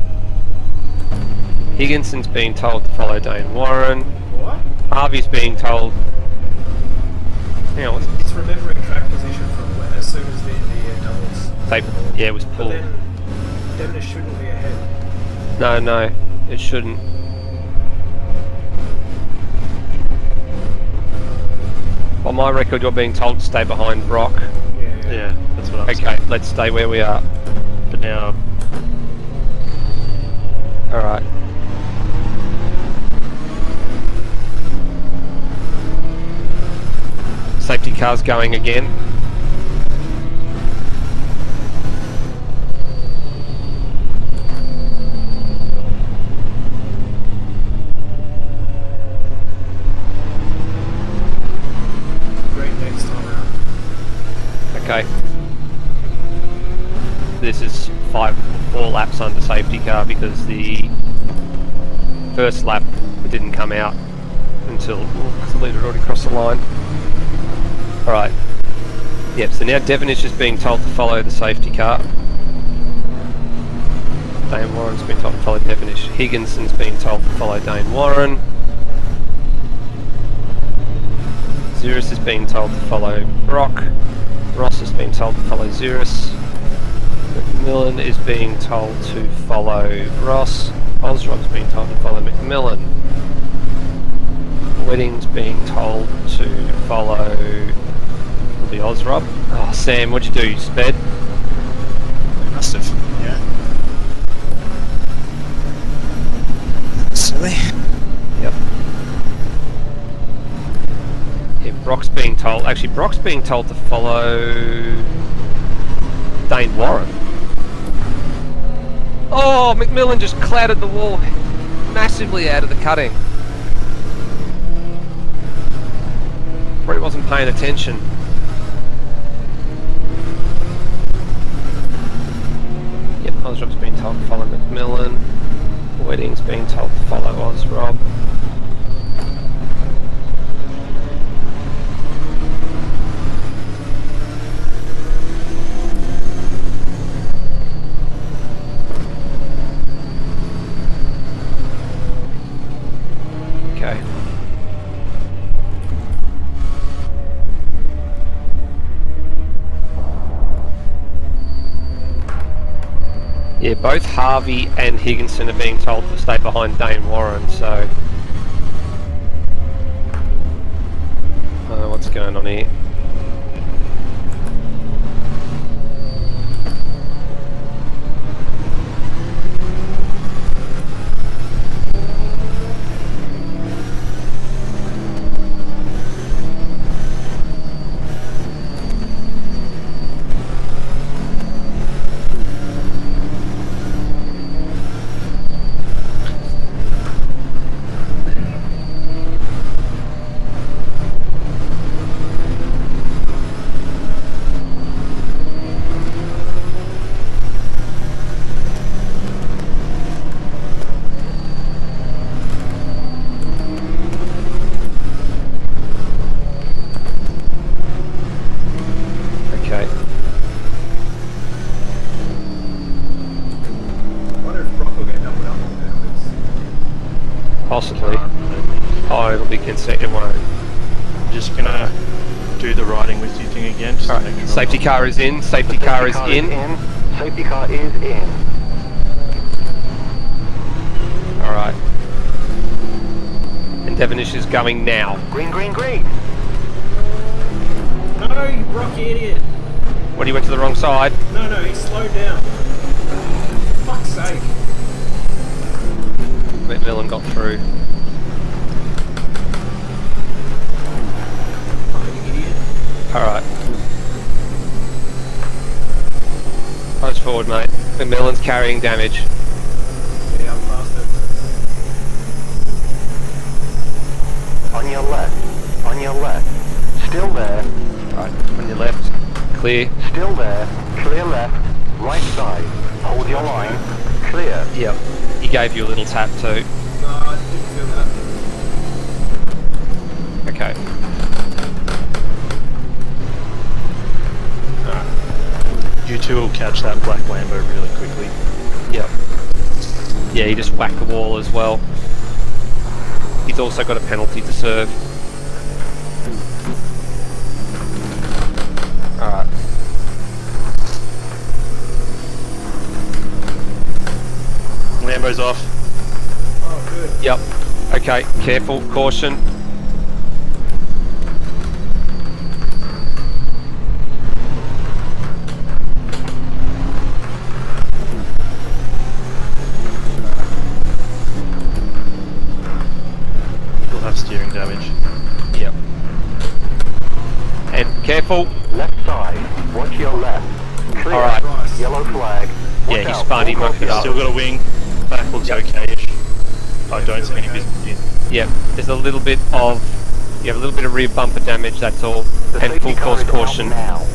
Higginson's been told to follow Dane Warren. What? Harvey's being told... Hang on, what's It's remembering track position from when, as soon as the doubles. yeah, it was But pulled. then Devonish shouldn't be ahead. No, it shouldn't. On my record, you're being told to stay behind Brock. Yeah, that's what I'm saying. Okay, let's stay where we are. But now, Alright. Safety car's going again. Great next time around. Okay. This is 4 laps under safety car because the first lap didn't come out until the leader had already crossed the line. Alright. Yep, so now Devonish is being told to follow the safety car. Dane Warren's been told to follow Devonish. Higginson's been told to follow Dane Warren. Zirus is being told to follow Brock. Ross has been told to follow Zirus. McMillan is being told to follow Ross. Ozrob's being told to follow McMillan. Wedding's being told to follow the Ozrob. Oh, Sam, what'd you do? You sped? Must have. Yeah. Silly. Yep. Yeah, Brock's being told. Actually, Brock's being told to follow Dane Warren. Oh, McMillan just clouded the wall massively out of the cutting. Probably wasn't paying attention. Yep, Ozrob's been told to follow McMillan. Wedding's been told to follow Ozrob. Okay. Yeah, both Harvey and Higginson are being told to stay behind Dane Warren, so... what's going on here? Okay. I wonder if Brock will get doubled up on penalties. Possibly. Oh, it'll be consecutive one. I'm just gonna do the riding with you thing again. Just to make sure Safety car is in. Safety car is in. Safety car is in. Alright. Devonish is going now. Green, green, green. No, you rocky idiot. What, he went to the wrong side? No, he slowed down. For fuck's sake. McMillan got through. Fucking idiot. Alright. Close forward, mate. McMillan's carrying damage. Yeah, I'm faster. On your left. On your left. Still there. Right, on your left. Clear. Still there. Clear left. Right side. Hold your line. Clear. Yep. He gave you a little tap too. No, I didn't feel that. Okay. You two will catch that black Lambo really quickly. Yep. Yeah, he just whacked the wall as well. He's also got a penalty to serve. Alright. Lambo's off. Oh, good. Yep. Okay, careful, caution. You'll have steering damage. Yep. And careful. Left side. Watch your left. Clear. Alright. Yellow flag. Watch Yeah, he's out. fine, he mucked it up. Still got a wing. Back looks okay-ish. I don't see any business in. Yep, there's a little bit of... You have a little bit of rear bumper damage, that's all. The And full safety car course is out caution. now.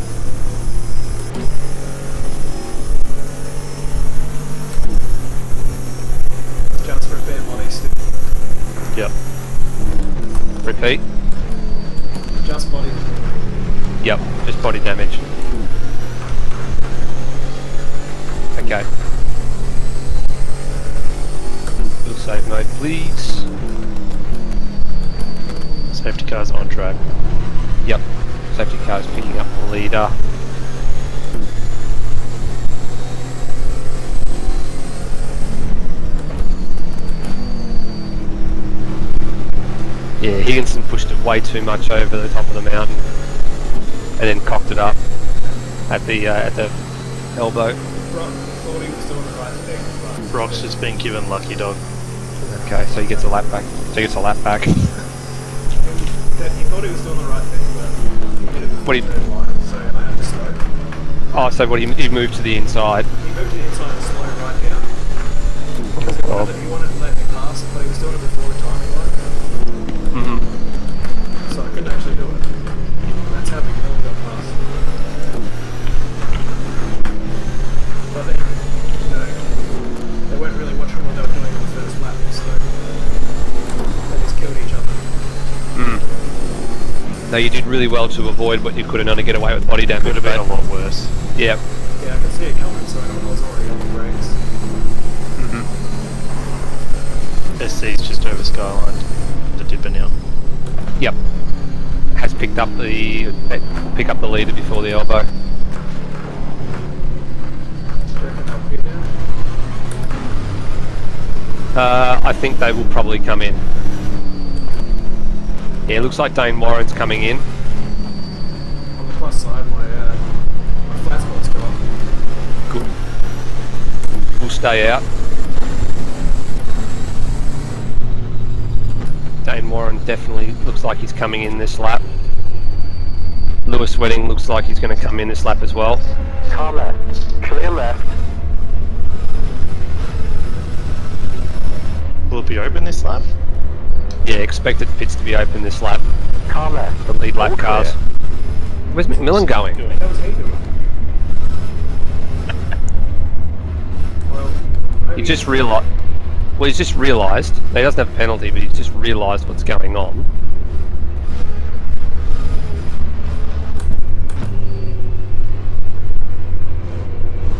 Just for a bit while he's still. Yep. Repeat. Just body. Yep, just body damage. Okay. Little save mode, please. Safety car's on track. Yep. Safety car is picking up the leader. Yeah, Higginson pushed it way too much over the top of the mountain, and then cocked it up at the elbow. Brock thought he was doing the right thing, but Brock's just been given lucky dog. Okay, so he gets a lap back. So he gets a lap back. he thought he was doing the right thing, but he did it before What do you- the third line, so I had to slow. Oh, so what? He moved to the inside. He moved to the inside and slowed right down. Because he wanted to let me pass, but he was doing it before the timing line. Mm-hmm. So I couldn't actually do it. That's how Big Bill got past. But they, they weren't really watching what they were doing on the first lap, so they just killed each other. Mm. No, you did really well to avoid what you could and only get away with body damage. Would have been a lot worse. Yeah. Yeah, I could see it coming, so I was already on the brakes. Mm-hmm. SC's just over Skyline. The dipper now. Yep. Has picked up the leader before the elbow. Do you reckon they'll get down? I think they will probably come in. Yeah, it looks like Dane Warren's coming in. On the plus side, my flat spot's gone. Good. We'll stay out. Dane Warren definitely looks like he's coming in this lap. Lewis Wedding looks like he's going to come in this lap as well. Car left. Clear left. Will it be open this lap? Yeah, expected pits to be open this lap. Car left. The lead lap All cars. clear. Where's McMillan going? How was he doing? Well, He just realised. Well, he's just realised. He doesn't have a penalty, but he's just realised what's going on.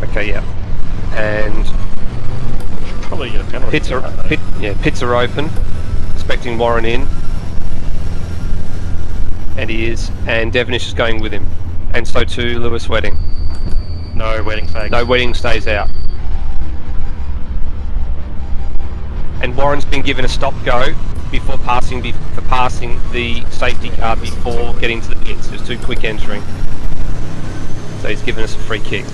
Okay, yeah. And Should probably get a penalty. pits are open. Expecting Warren in. And he is. And Devonish is going with him. And so too Lewis Wedding. No wedding fag. No, Wedding stays out. And Warren's been given a stop go. before passing the safety car before getting to the pits. It was too quick entering. So he's given us a free kick.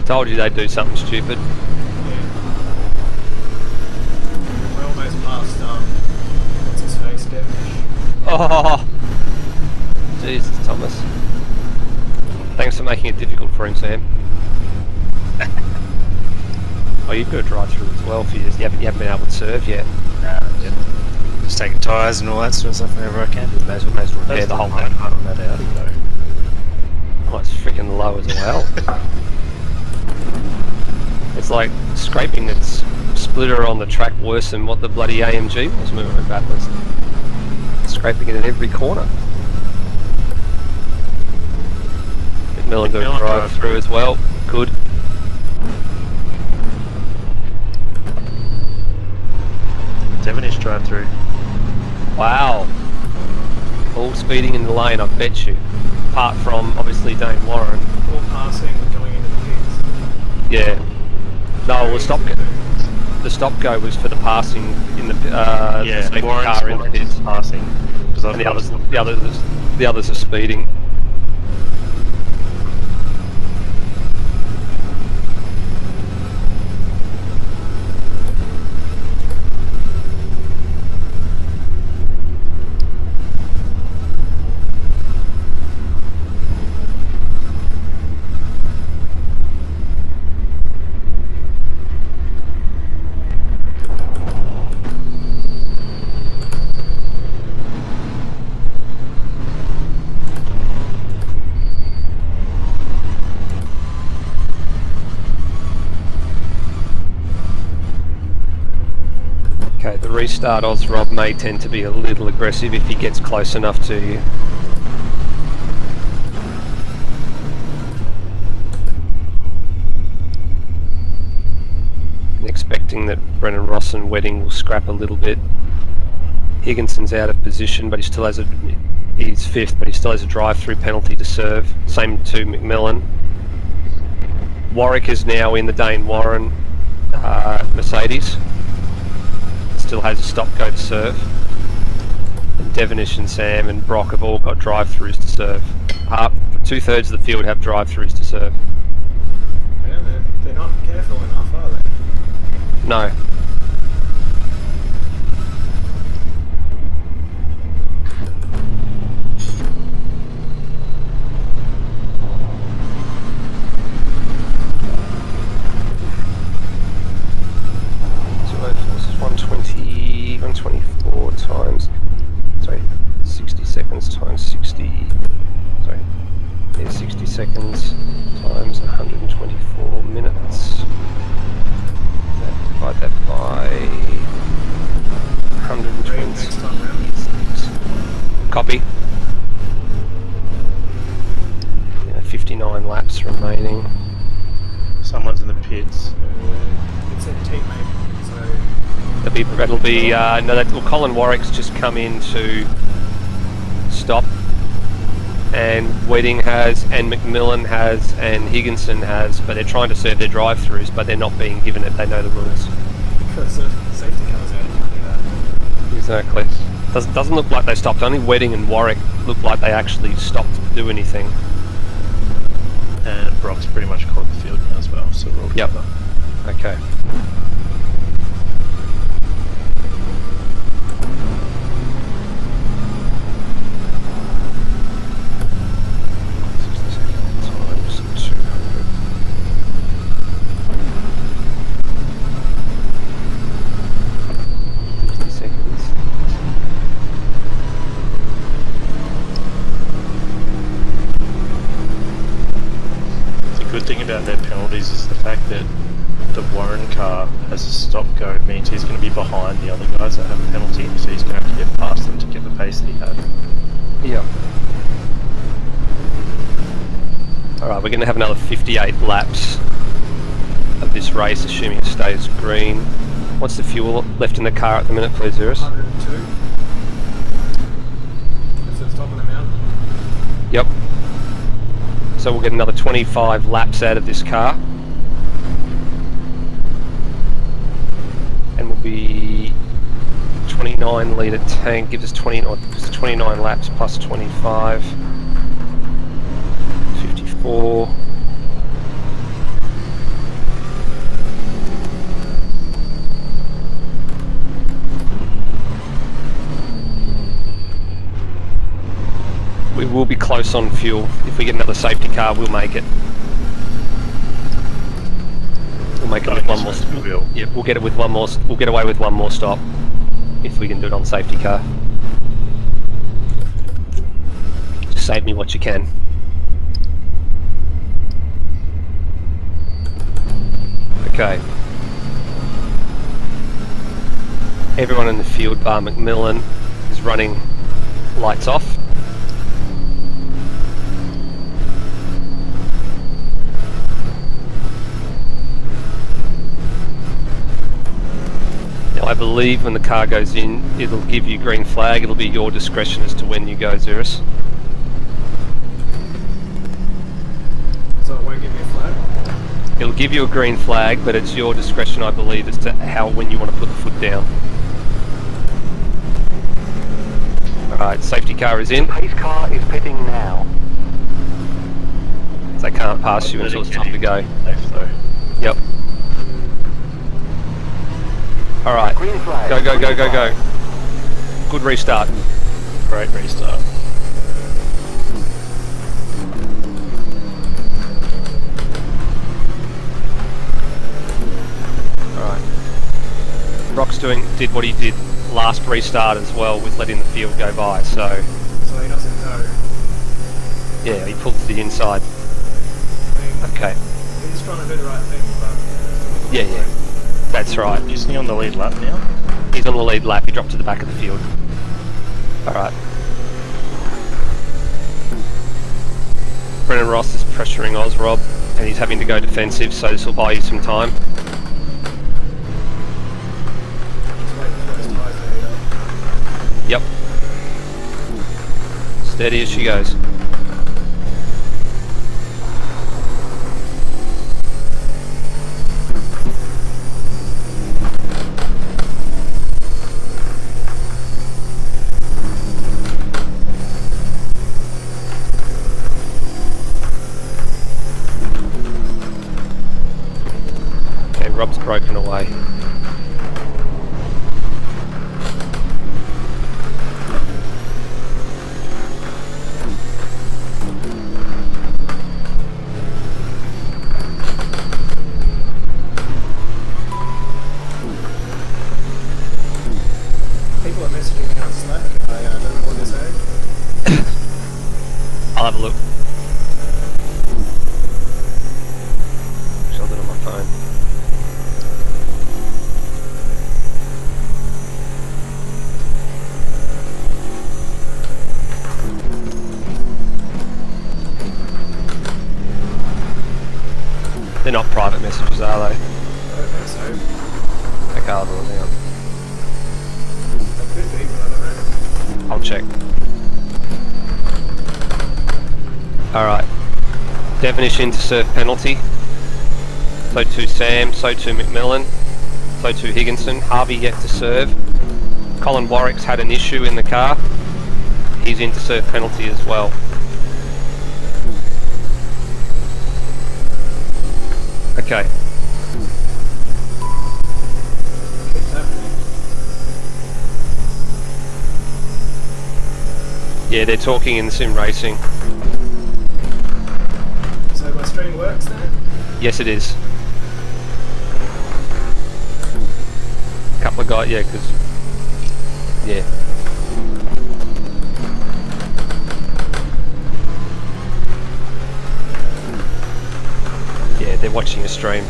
Told you they'd do something stupid. We're almost past, what's his face, Devonish. Oh, Jesus, Thomas. Thanks for making it difficult for him, Sam. Oh, you've got to drive through as well for years. You haven't been able to serve yet. Yeah. Just taking tyres and all that sort of stuff whenever I can. May as well repair the whole thing. Hard on that Audi though. Oh, it's freaking low as well. It's like scraping its splitter on the track worse than what the bloody AMG was moving at Bathurst. Scraping it in every corner. McMillan got to drive through as well. Good. Devonish drive through. Wow. All speeding in the lane, I bet you. Apart from, obviously, Dane Warren. All passing going into the pits. Yeah. No, well, the stop go was for the passing in the safety car in the pits. Passing. And the others are speeding. Okay, the restart Rob may tend to be a little aggressive if he gets close enough to you. I'm expecting that Brennan Ross and Wedding will scrap a little bit. Higginson's out of position, but he still has he's fifth, but he still has a drive-through penalty to serve. Same to McMillan. Warwick is now in the Dane Warren Mercedes. Still has a stop go to serve. And Devonish and Sam and Brock have all got drive-throughs to serve. 2/3 of the field have drive-throughs to serve. Yeah, they're not careful enough, are they? No. This is 124 times, sorry, 60 seconds times 60, sorry, yeah, 60 seconds times 124 minutes. Divide that by 120. Copy. Yeah, 59 laps remaining. Someone's in the pits. It's a teammate, so... That'll be no, Colin Warwick's just come in to stop. And Wedding has, and McMillan has, and Higginson has, but they're trying to serve their drive-throughs, but they're not being given it. They know the rules. Because the safety car's out, you can't do that. Exactly. Doesn't look like they stopped. Only Wedding and Warwick look like they actually stopped to do anything. And Brock's pretty much caught the field now as well, so we're all together. Okay. Good thing about their penalties is the fact that the Warren car has a stop go. It means he's going to be behind the other guys that have a penalty, so he's going to have to get past them to get the pace that he had. Yeah. Alright, we're going to have another 58 laps of this race, assuming it stays green. What's the fuel left in the car at the minute, please, Iris? 102. That's at the top of the mountain. Yep. So we'll get another 25 laps out of this car. And be 29 litre tank, gives us 29 laps plus 25. 54. We will be close on fuel. If we get another safety car, we'll make it. We'll make it with one more. Yeah, we'll get it with one more. We'll get away with one more stop if we can do it on safety car. Just save me what you can. Okay. Everyone in the field bar Macmillan is running lights off. Now I believe when the car goes in, it'll give you green flag. It'll be your discretion as to when you go, Zerus. So it won't give me a flag? It'll give you a green flag, but it's your discretion, I believe, as to when you want to put the foot down. Alright, safety car is in. Pace car is pitting now. They can't pass you until it's time to go. Yep. Alright, go. Good restart. Great restart. Rock's did what he did last restart as well with letting the field go by, so he doesn't know. yeah, he pulled to the inside. Okay. He's trying to do the right thing, but... Yeah. That's right. Isn't he on the lead lap now? He's on the lead lap, he dropped to the back of the field. Alright. Brennan Ross is pressuring Oz Rob, and he's having to go defensive, so this will buy you some time. Yep. Steady as she goes. Okay, Rob's broken away. People are messaging me on Slack. I don't know what they're saying. I'll have a look. I'll do it on my phone. They're not private messages, are they? I don't think so. Okay, I'll have a look now. They could be, but I don't know. I'll check. Alright. Devonish into serve penalty. So too Sam, so too McMillan, so too Higginson. Harvey yet to serve. Colin Warwick's had an issue in the car. He's in to serve penalty as well. Okay. Keeps happening. Yeah, they're talking in sim racing. So my stream works then? Yes, it is. Couple of guys, yeah, because yeah. Yeah, they're watching a stream.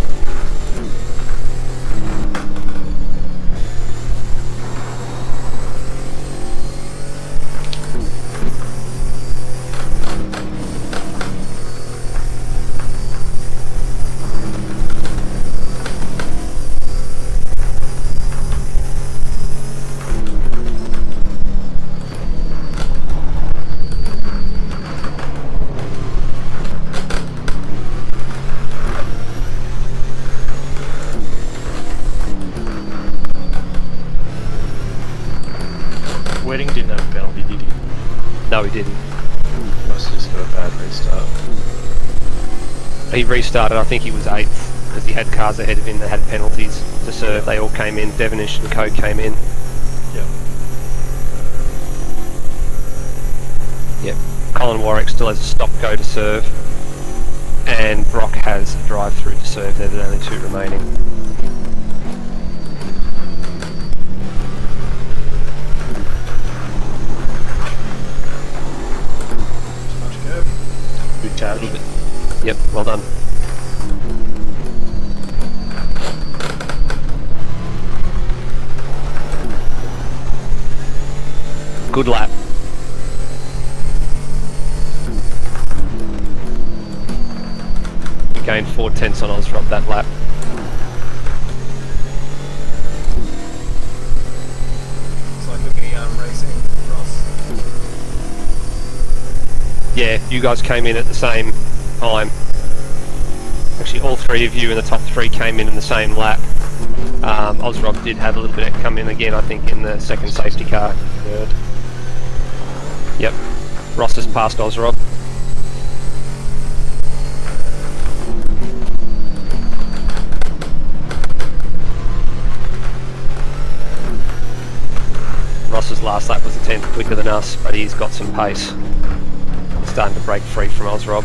No, he didn't. Must have just got a bad restart. He restarted, I think he was 8th, because he had cars ahead of him that had penalties to serve. They all came in, Devonish and Co came in. Yep. Yep. Colin Warwick still has a stop-go to serve, and Brock has a drive-through to serve. They're the only 2 remaining. Much go. Good catch. Yep, well done. Good lap. We gained 4/10 on Ozrob that lap. It's like looking at racing, Ross. Yeah, you guys came in at the same time. Actually, all 3 of you in the top 3 came in the same lap. Ozrob did have a little bit come in again, I think, in the second safety car. Third. Yep. Ross has passed Ozrob. Ross's last lap was a 10th quicker than us, but he's got some pace. He's starting to break free from Ozrob.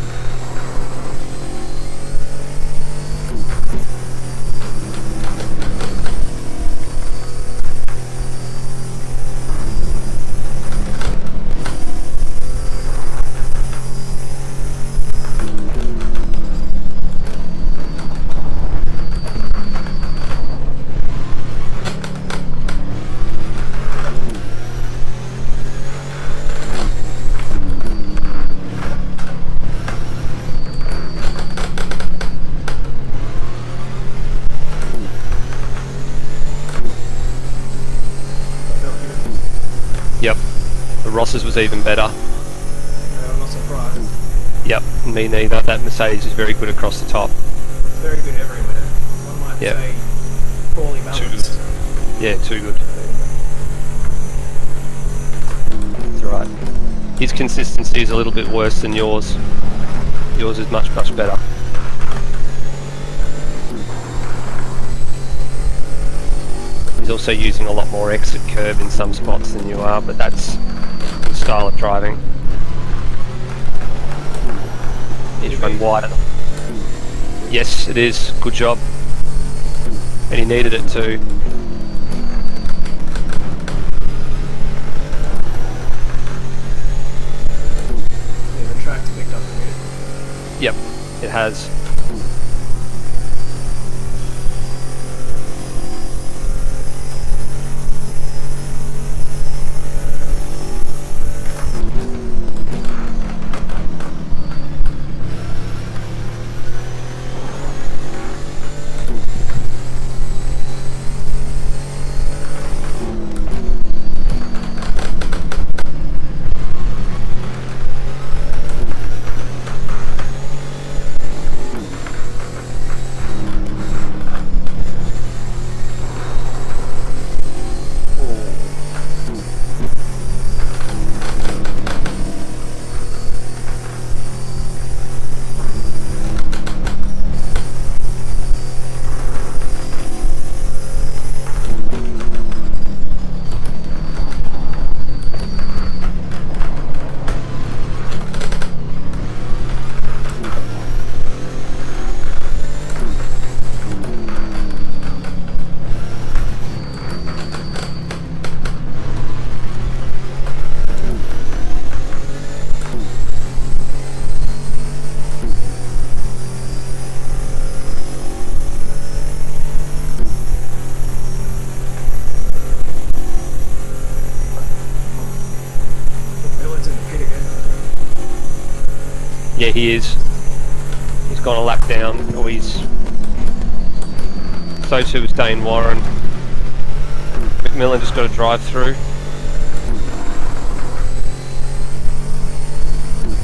Yep. The Ross's was even better. I'm not surprised. Yep, me neither. That Mercedes is very good across the top. It's very good everywhere. One might Yep. say poorly balanced. Yeah, too good. That's right. His consistency is a little bit worse than yours. Yours is much, much better. He's also using a lot more exit curve in some spots than you are, but that's the style of driving. He's run wider. Yes, it is. Good job. And he needed it too. Yeah, the track's picked up a bit. Yep, it has. Yeah, he is. He's gone a lap down, or he's... So too is Dane Warren. McMillan just got a drive through.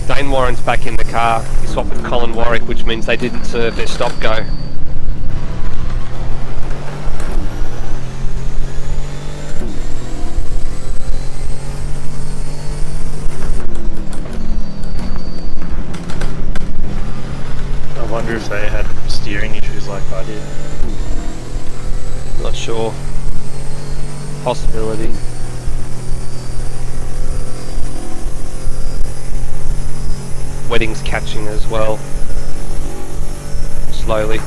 Dane Warren's back in the car. He swapped with Colin Warwick, which means they didn't serve their stop-go. Possibility. Wedding's catching as well. Slowly.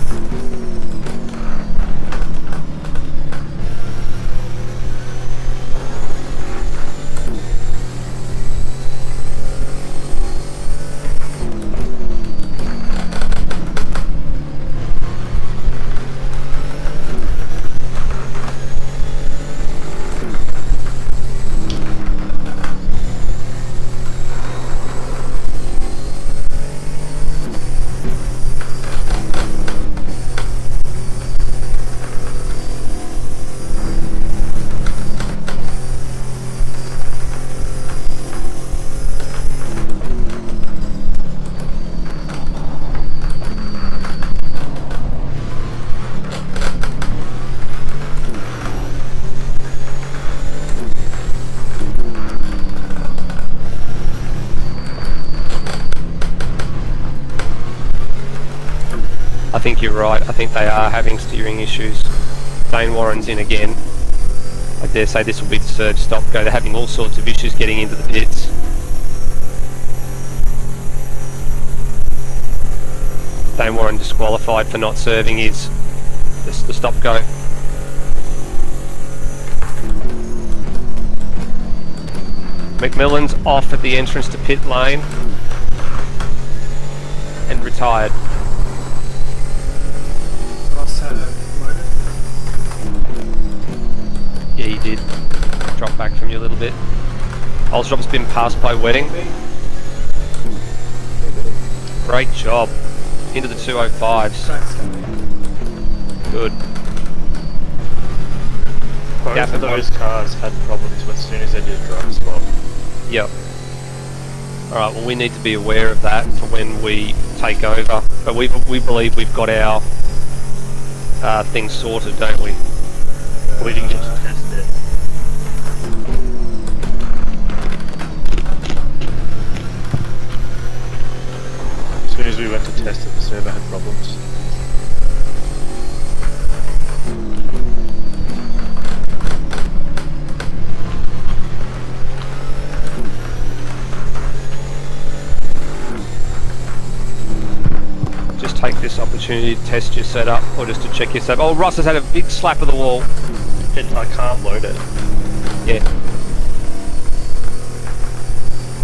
I think you're right. I think they are having steering issues. Dane Warren's in again. I dare say this will be the surge stop go. They're having all sorts of issues getting into the pits. Dane Warren disqualified for not serving his the stop go. McMillan's off at the entrance to pit lane and retired. Ross had a motor. Yeah, he did. Drop back from you a little bit. Olsdrop's been passed by Wedding. Great job. Into the 205s. Good. Both of those cars had problems as soon as they did a drive swap. Yep. Alright, well we need to be aware of that for when we take over. But we believe we've got our things sorted, don't we? We didn't get to test it. As soon as we went to test it, the server had problems. Just take this opportunity to test your setup, or just to check your setup. Oh, Ross has had a big slap of the wall. I can't load it. Yeah.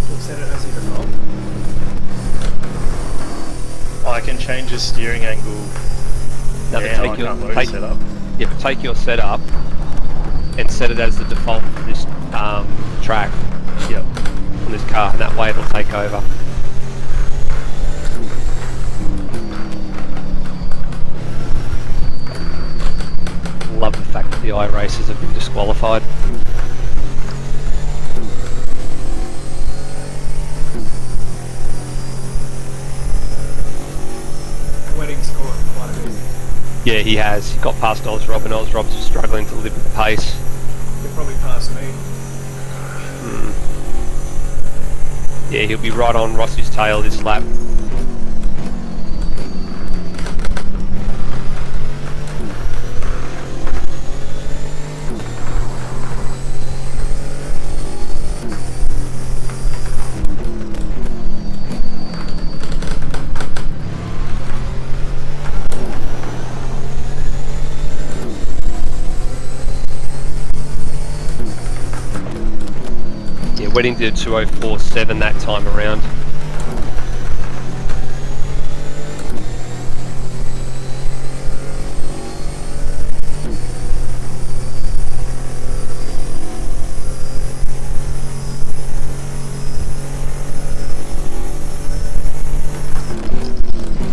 We'll set it as a default. I can change the steering angle. No, Yeah, I can't load the setup. Yeah, but take your setup and set it as the default for this track. Yep. On this car, and that way it'll take over. Love the fact that the iRacers have been disqualified. Wedding scored quite a bit. Yeah, he has. He got past Ozrob, and Ozrob's struggling to live with the pace. He'll probably pass me. Yeah, he'll be right on Rossi's tail this lap. Wedding did 2:04.7 that time around.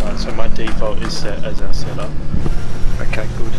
Right, so my default is set as our setup. Okay, good.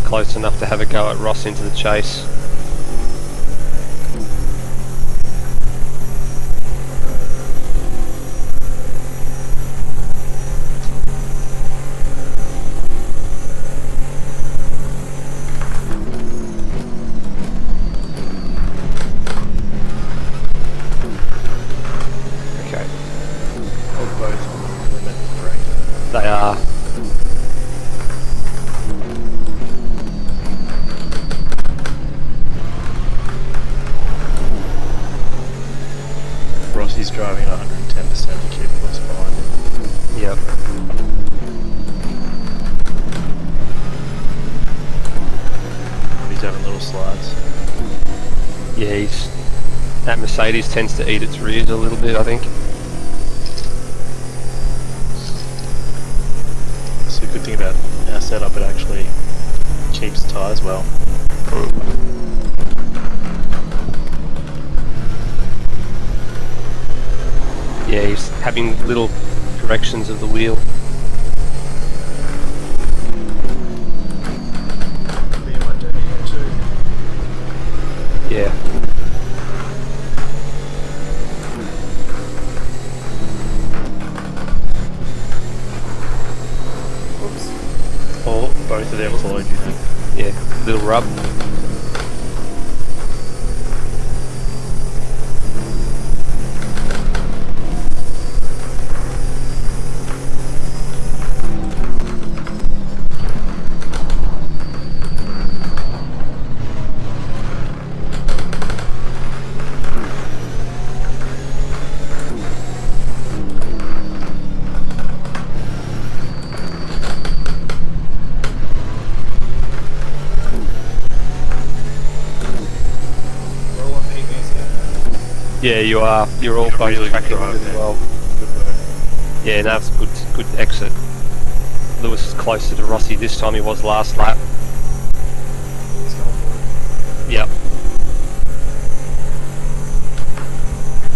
close enough to have a go at Ross into the chase. Okay, They're both on the limit brake. they are. Rossi's driving at 110% to keep what's behind him. Yep. He's having little slides. Yeah, that Mercedes tends to eat its rears a little bit, I think. That's a good thing about our setup, it actually keeps the tyres well. Yeah, he's having little corrections of the wheel. Me might do here too. Yeah. Oops. Oh, both of them followed you then. Yeah, little rub. We're all on PBs here. Yeah, you are. You're all both Really good tracking drive really there. well. Good work. Yeah, no, it's good exit. Lewis is closer to Rossi this time he was last lap. He's going for Yep.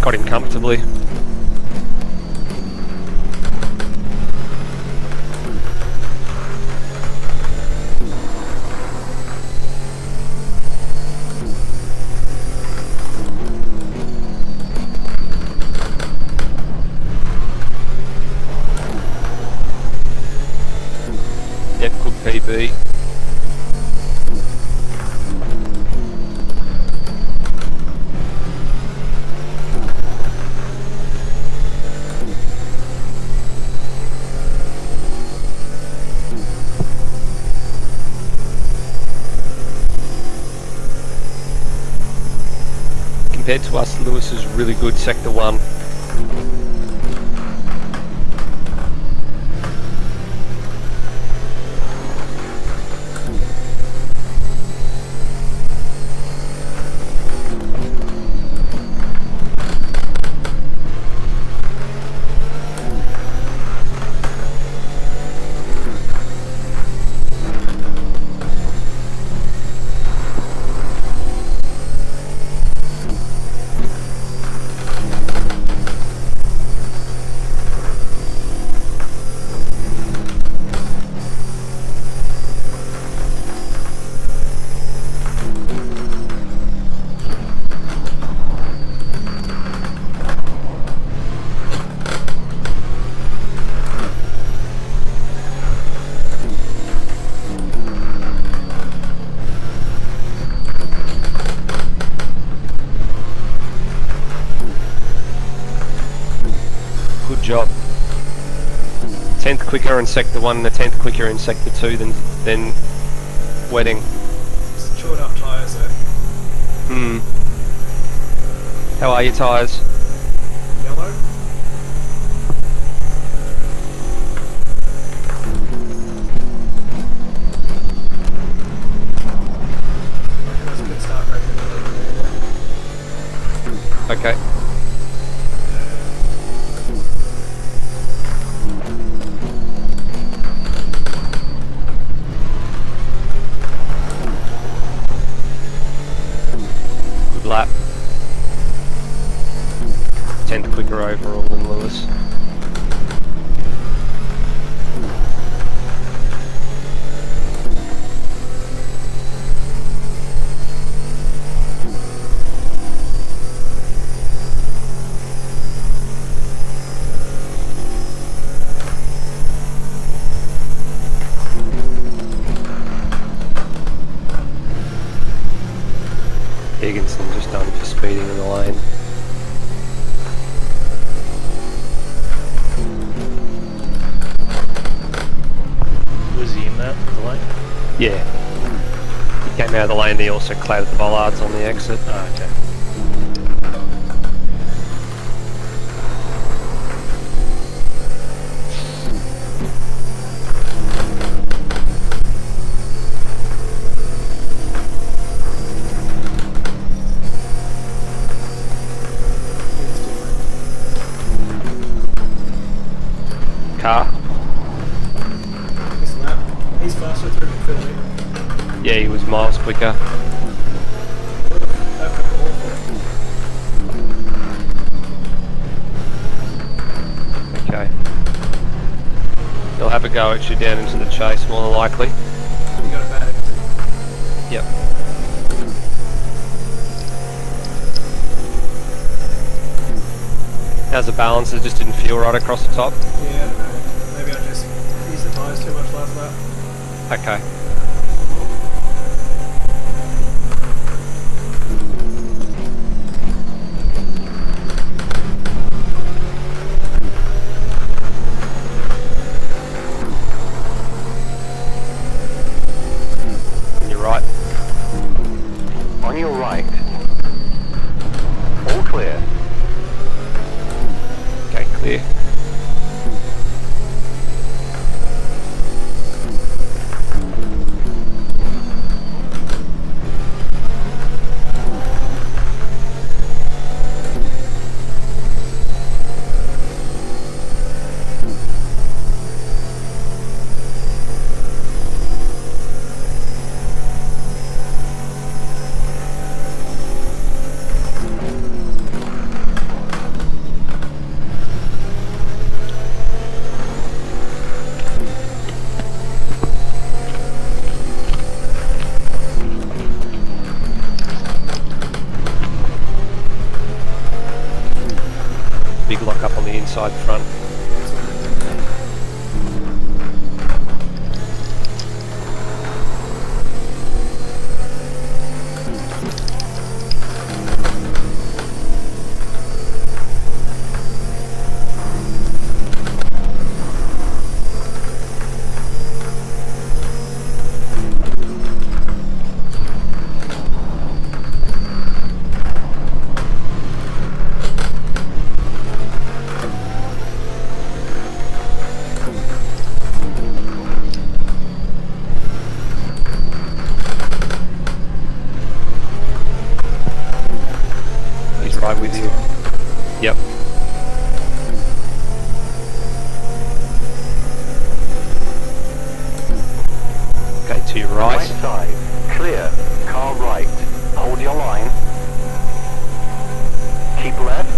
Got him comfortably. Yep, good PB. Compared to us, Lewis is really good sector 1. Good job. 10th quicker in sector 1 and a 10th quicker in sector 2 than Wedding. It's chewed up tyres there. How are your tyres? Yellow. That's a good start right there. Okay. Good lap. 10th quicker overall than Lewis. Higginson just done for speeding in the lane. Was he in that, the lane? Yeah. He came out of the lane, he also clouded the bollards on the exit. Ah, okay. Car. This lap, he's faster through McPhilly. Yeah, he was miles quicker. Okay. He'll have a go at you down into the chase, more than likely. You got a bad exit. Yep. How's the balance? It just didn't feel right across the top? Yeah, I don't know. Maybe I just used the tyres too much last lap. Okay. On your right. On your right. All clear. Okay, clear. Big lock up on the inside front. He's right with you. Yep. Okay, to your right. Right side. Clear. Car right. Hold your line. Keep left.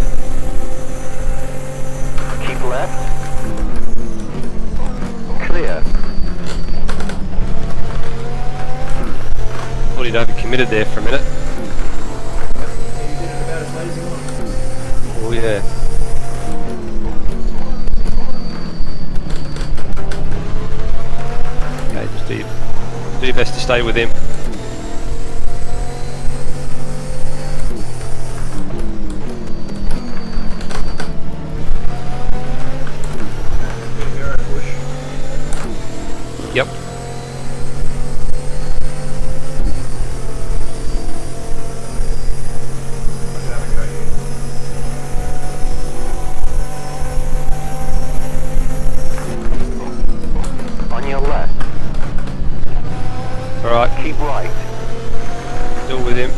Keep left. Clear. Thought he'd overcommitted there for a minute. Yeah, you did it about as late as you want. Oh yeah. Okay, just do your best to stay with him. Bit of aero push. Yep. I should have a go here. On your left. Alright, Keep right. still with him.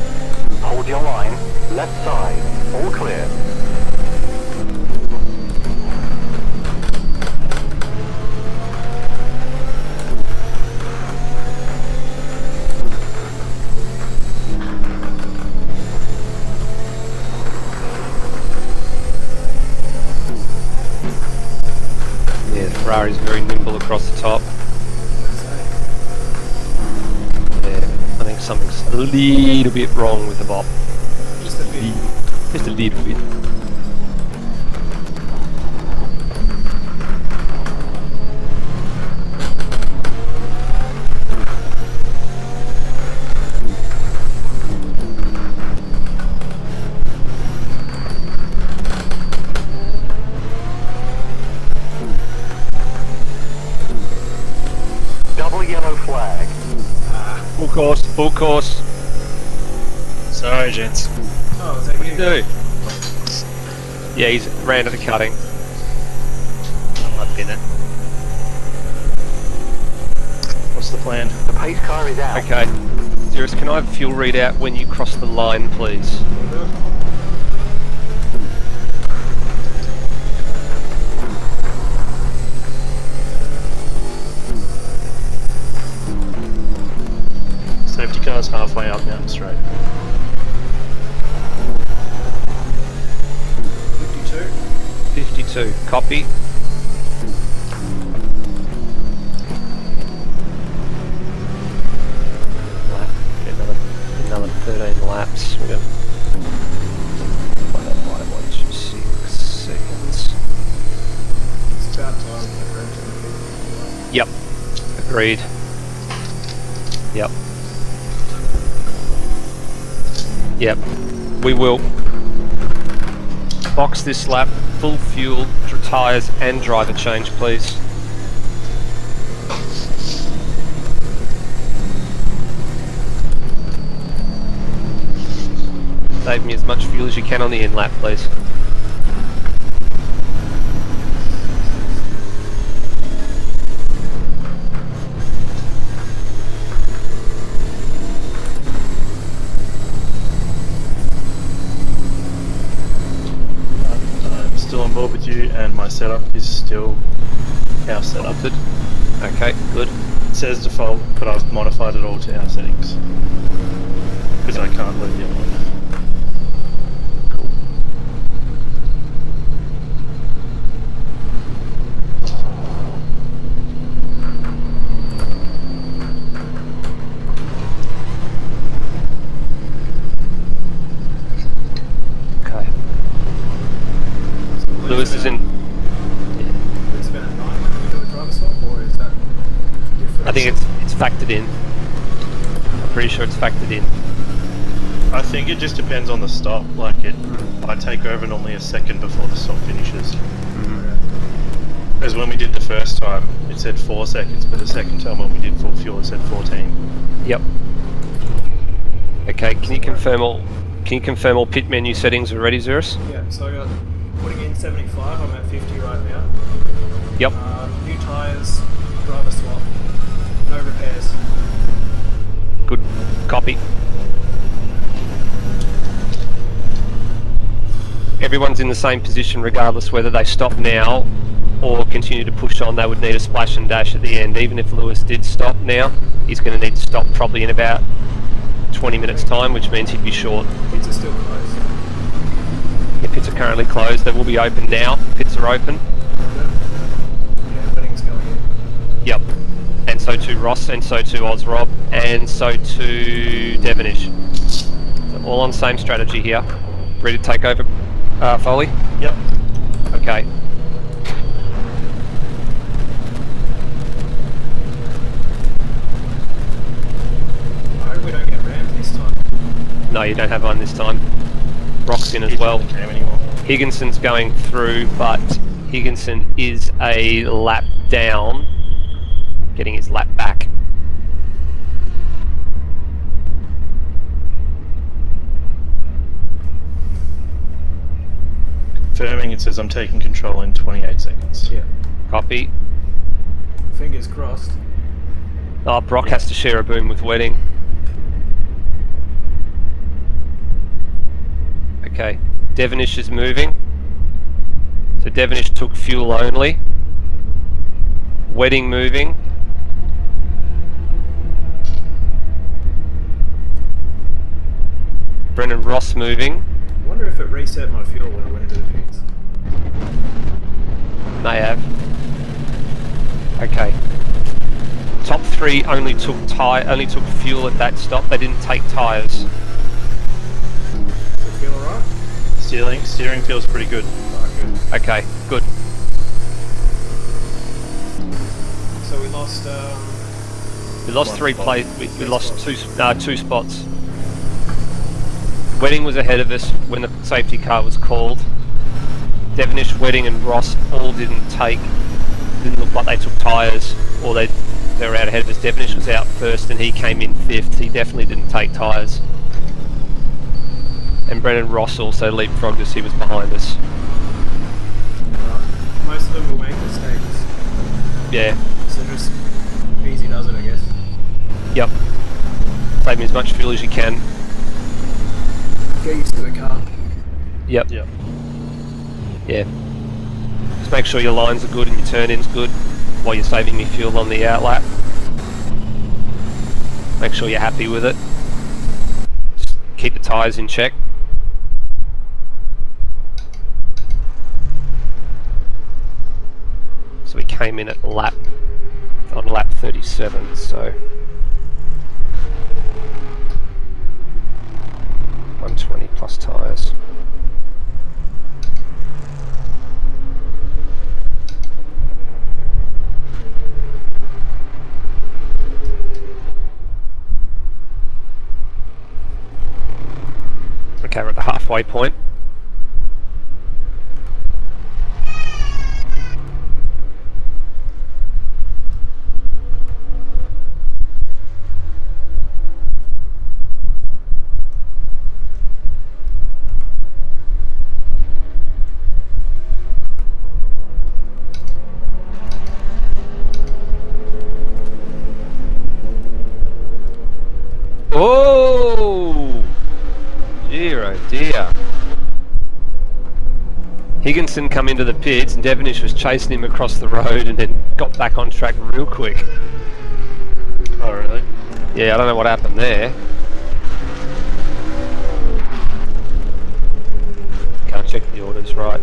Hold your line. Left side. All clear. Yeah, the Ferrari's very nimble across the top. Yeah, I think something's a little bit wrong with the bop. Just a bit. Just a little bit. Full course. Sorry, gents. Oh, is that you? Do. Yeah, he's ran to the cutting. I might be in it. What's the plan? The pace car is out. Okay. Zerus, can I have fuel readout when you cross the line, please? Safety car's halfway up Mountain Straight. 52. 52. Copy. Lap. Get another 13 laps. We got 1.26 seconds. It's about time for the correction. Yep. Agreed. Yep. Yep. We will box this lap, full fuel, tyres and driver change, please. Save me as much fuel as you can on the in lap, please. I'm still on board with you, and my setup is still our setup. Okay, good. It says default, but I've modified it all to our settings. Because I can't leave the other one. Okay. Lewis is in. It's about 9 when you do a driver swap, or is that different? I think it's factored in. I'm pretty sure it's factored in. I think it just depends on the stop. Like I take over normally a second before the stop finishes. Whereas when we did the first time, it said 4 seconds, but the second time when we did full fuel, it said 14. Yep. Okay, can you confirm all pit menu settings are ready, Zerus? Yeah, so I got putting in 75, I'm at 50 right now. Yep. New tyres, driver swap, no repairs. Good. Copy. Everyone's in the same position regardless whether they stop now or continue to push on. They would need a splash and dash at the end. Even if Lewis did stop now, he's going to need to stop probably in about 20 minutes time, which means he'd be short. Pits are still closed. The pits are currently closed. They will be open now. Pits are open. Yeah, wedding's going in. Yep. And so too Ross, and so too Ozrob, and so too Devonish. So all on the same strategy here. Ready to take over, Foley? Yep. Okay. I hope we don't get rammed this time. No, you don't have one this time. Brock's in as well. Higginson's going through, but Higginson is a lap down, getting his lap back. Confirming, it says I'm taking control in 28 seconds. Yeah. Copy. Fingers crossed. Oh, Brock has to share a boom with Wedding. Okay, Devonish is moving. So Devonish took fuel only. Wedding moving. Brendan Ross moving. I wonder if it reset my fuel when I went into the pits. May have. Okay. Top three only took fuel at that stop. They didn't take tyres. Does it feel alright? Steering feels pretty good. Alright, good. Okay, good. So we lost, We lost One three spot. places. We lost two spots. Wedding was ahead of us when the safety car was called. Devonish, Wedding and Ross all didn't look like they took tyres, or they they were out ahead of us. Devonish was out first and he came in 5th. He definitely didn't take tyres. And Brennan Ross also leapfrogged us, he was behind us. Most of them will make mistakes. Yeah. So just easy does it, I guess. Yep. Save me as much fuel as you can. Get used to the car. Yep. Yep. Yeah. Just make sure your lines are good and your turn-in's good while you're saving me fuel on the outlap. Make sure you're happy with it. Just keep the tyres in check. So we came in at on lap 37, so 120 plus tyres. Okay, we're at the halfway point. Oh! Dear, oh dear. Higginson come into the pits and Devonish was chasing him across the road and then got back on track real quick. Oh, really? Yeah, I don't know what happened there. Can't check the orders right.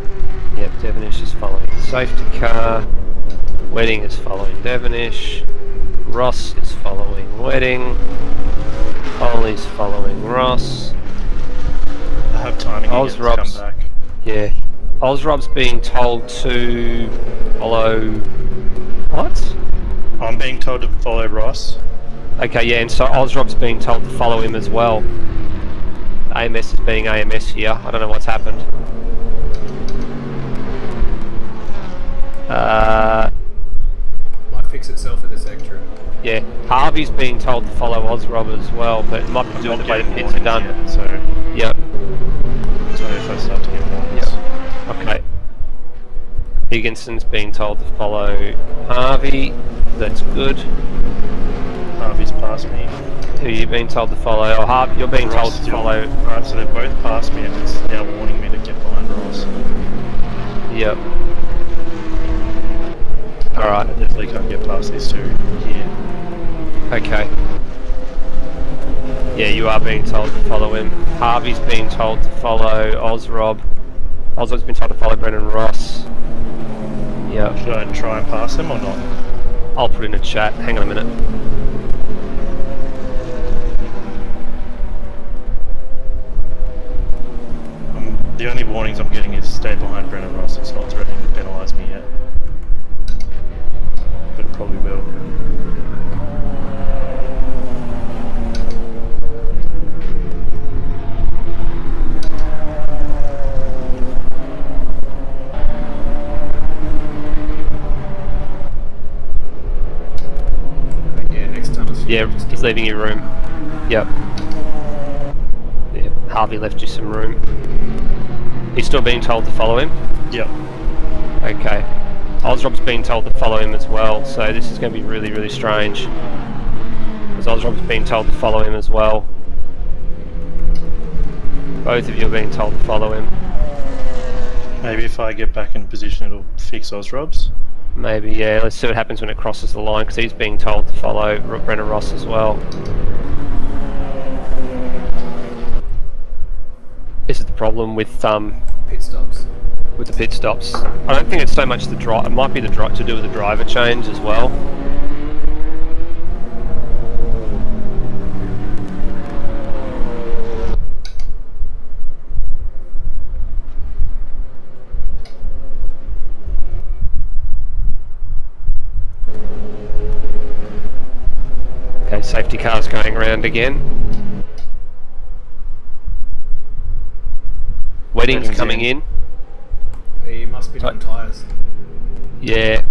Yep, Devonish is following the safety car. Wedding is following Devonish. Ross is following Wedding. Holly's following Ross. I have timing again to come back. Yeah. Ozrob's being told to follow... What? I'm being told to follow Ross. Okay, yeah, and so Ozrob's being told to follow him as well. AMS is being AMS here. I don't know what's happened. Might fix itself with this extra. Yeah, Harvey's being told to follow Ozrob as well, but it might be doing the way the pits are done. Yet, so Yep. so if I start to get warnings. Yep. Okay. Higginson's being told to follow Harvey. That's good. Harvey's past me. Who are you being told to follow? Oh, Harvey, you're being Ross told to still. follow. Right, so they've both passed me and it's now warning me to get behind Ross. Yep. Alright. I definitely can't get past these two here. Okay. Yeah, you are being told to follow him. Harvey's being told to follow Ozrob. Ozrob's been told to follow Brendan Ross. Yep. Should I try and pass him or not? I'll put in a chat. Hang on a minute. The only warnings I'm getting is stay behind Brendan Ross. It's not threatening to penalise me yet. But it probably will. Yeah, next time. Yeah, he's leaving your room. Yep. Yeah, Harvey left you some room. He's still being told to follow him? Yep. Okay. Ozrob's being told to follow him as well, so this is going to be really, really strange. Because Ozrob's being told to follow him as well. Both of you are being told to follow him. Maybe if I get back in position it'll fix Ozrob's. Maybe, yeah. Let's see what happens when it crosses the line, because he's being told to follow Brendan Ross as well. This is the problem with Pit stops. with the pit stops. I don't think it's so much the drive. It might be the to do with the driver change as well. Okay, safety car's going around again. Wedding's coming in. He must be on tyres. Yeah.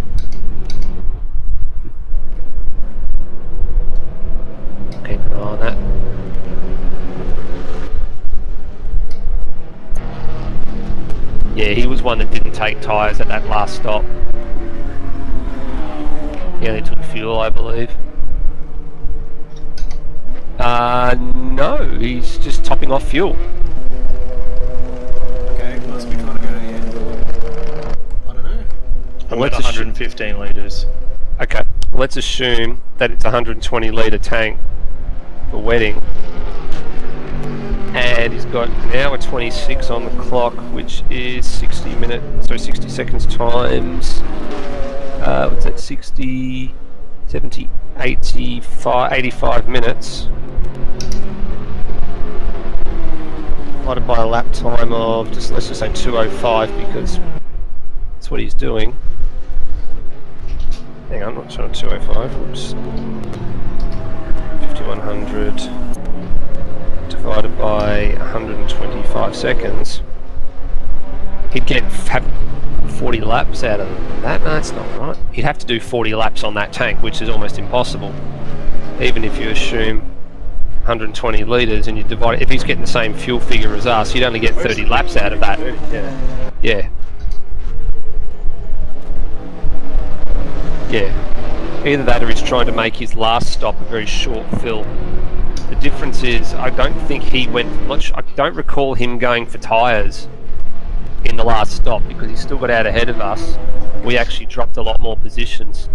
Yeah, he was one that didn't take tyres at that last stop. He only took fuel, I believe. No, he's just topping off fuel. Okay, must be trying to go to the end or... I don't know. I'm at 115 litres. Okay, let's assume that it's a 120 litre tank for wetting. And he's got an hour 26 on the clock, which is 60 seconds times, what's that, 60, 70, 85 minutes. Divided by a lap time of, let's just say 205, because that's what he's doing. Hang on, not sure, 205, whoops. 5100 divided by 125 seconds. He'd have 40 laps out of that. No, that's not right. He'd have to do 40 laps on that tank, which is almost impossible. Even if you assume 120 litres and you divide it, if he's getting the same fuel figure as us, you'd only get 30 laps out of that. Yeah. Either that or he's trying to make his last stop a very short fill. The difference is, I don't think he went, I don't recall him going for tyres in the last stop, because he still got out ahead of us. We actually dropped a lot more positions.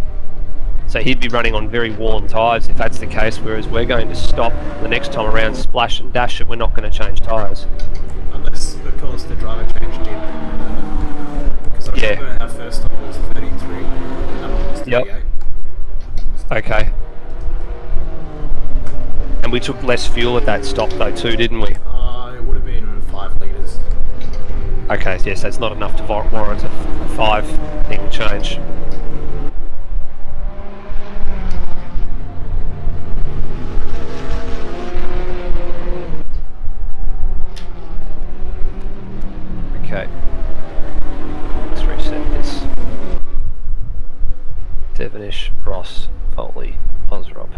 So he'd be running on very worn tyres if that's the case, whereas we're going to stop the next time around, splash and dash it, we're not going to change tyres. Unless, of course, the driver changed in. Because I remember our first stop was 33, and that one was 38. Yep. Okay. And we took less fuel at that stop though too, didn't we? It would have been 5 litres. Okay, yes, that's not enough to warrant a 5 thing change. Okay. Let's reset this. Devonish, Ross, Foley, Ozrob.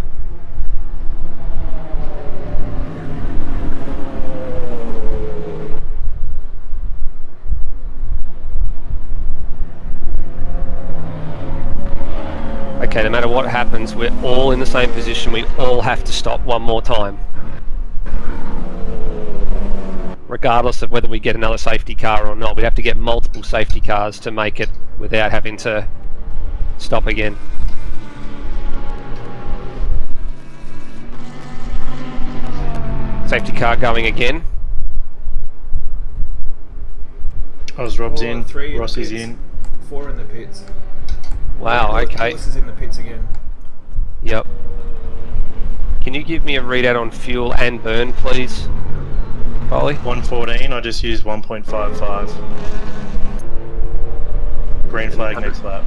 Okay, no matter what happens, we're all in the same position. We all have to stop one more time. Regardless of whether we get another safety car or not, we have to get multiple safety cars to make it without having to stop again. Safety car going again. Ozrob's in, Rossi's in. 4 in the pits. Wow, okay. Willis is in the pits again. Yep. Can you give me a readout on fuel and burn, please, Foley? 114, I just used 1.55. Green flag next lap.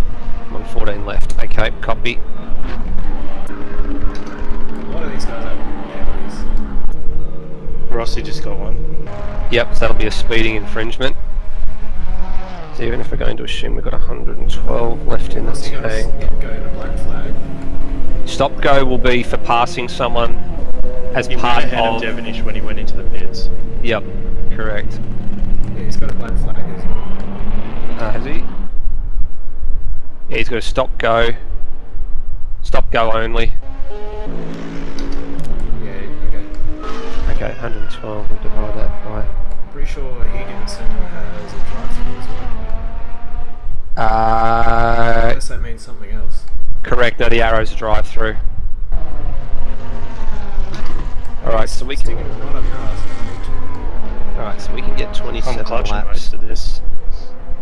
114 left. Okay, copy. What are these guys at? Rossi just got one. Yep, so that'll be a speeding infringement. So even if we're going to assume we've got 112 left in the tank. Stop go will be for passing someone as part of Devonish when he went into the pits. Yep, correct. Yeah, he's got a black flag as well. Has he? Yeah, he's got a stop go. Stop go only. Yeah, okay. Okay, 112, we'll divide that by... Pretty sure Higginson has a drive-through as well. Unless that means something else. Correct, no, the arrow's a drive-through. Alright, so we can... Alright, so we can get 27 laps. Most of this.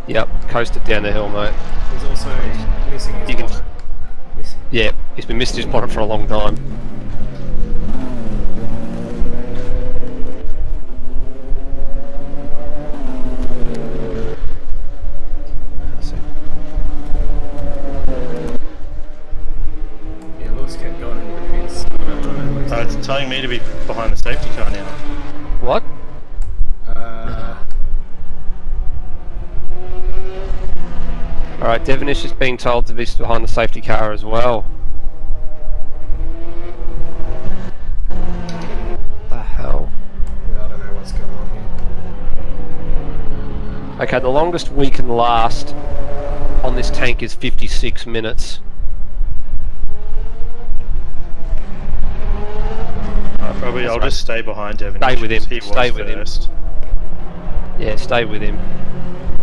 Yep, coast it down the hill, mate. He's also missing his bonnet. Yeah, he's been missing his bonnet for a long time. Yeah, Lewis kept going into the pits. It's telling me to be behind the safety car now. What? Alright, Devonish is being told to be behind the safety car as well. What the hell? Yeah, I don't know what's going on Okay, the longest we can last on this tank is 56 minutes. I'll just stay behind Devon. Stay with him. He Stay was with him. first. Yeah, stay with him.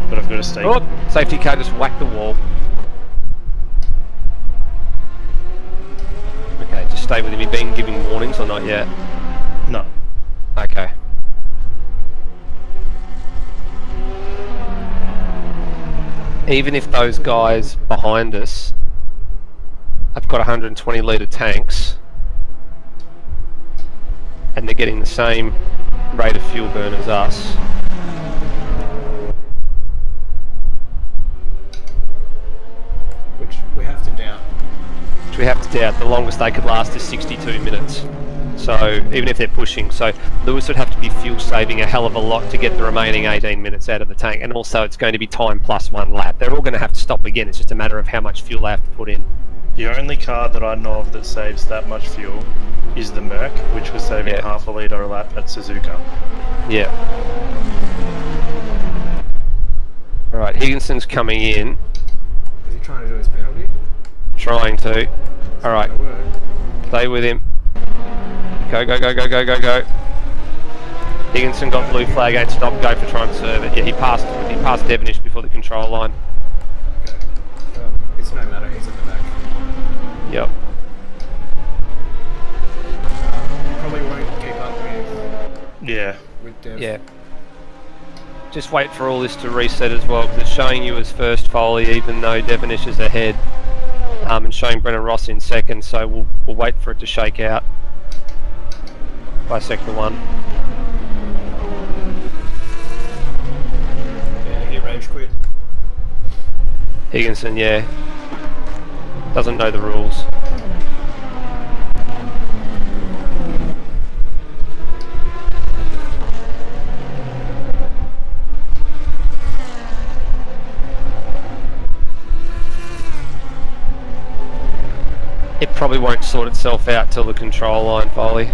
But I've got to stay. Oh, safety car just whacked the wall. Okay, just stay with him. You've been giving warnings or not yet? No. Okay. Even if those guys behind us have got 120 litre tanks and they're getting the same rate of fuel burn as us, Which we have to doubt. the longest they could last is 62 minutes. So even if they're pushing, so Lewis would have to be fuel saving a hell of a lot to get the remaining 18 minutes out of the tank, and also it's going to be time plus 1 lap. They're all going to have to stop again. It's just a matter of how much fuel they have to put in. The only car that I know of that saves that much fuel is the Merc, which was saving half a litre a lap at Suzuka. Yeah. Alright, Higginson's coming in. Is he trying to do his penalty? Trying to. Alright. Stay with him. Go, go, go, go, go, go, go. Higginson got blue flag, 8 stop, go for trying to serve it. Yeah, he passed Devonish before the control line. Okay. It's no matter, he's at the back. Yep. Probably won't keep up with Dev. Yeah. Just wait for all this to reset as well, because it's showing you as first Foley, even though Devonish is ahead, and showing Brennan Ross in second. So we'll wait for it to shake out by sector 1. Yeah, he rage quit. Higginson, yeah, doesn't know the rules. It probably won't sort itself out till the control line, Foley.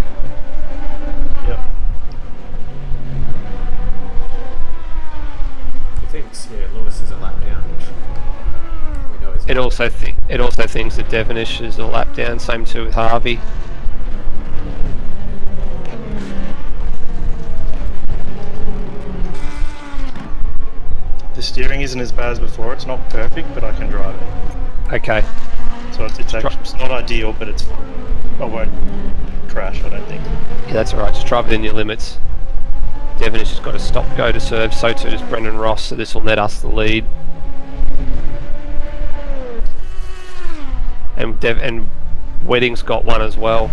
Yep. He thinks, Lewis is a lap down, which we know is It also thinks that Devonish is a lap down. Same too with Harvey. The steering isn't as bad as before. It's not perfect, but I can drive it. Okay. So it's not ideal, but it's fine. I won't crash, I don't think. Yeah, that's alright. Just drive it in your limits. Devonish has got a stop go to serve. So too does Brendan Ross. So this will net us the lead. And Wedding's got one as well.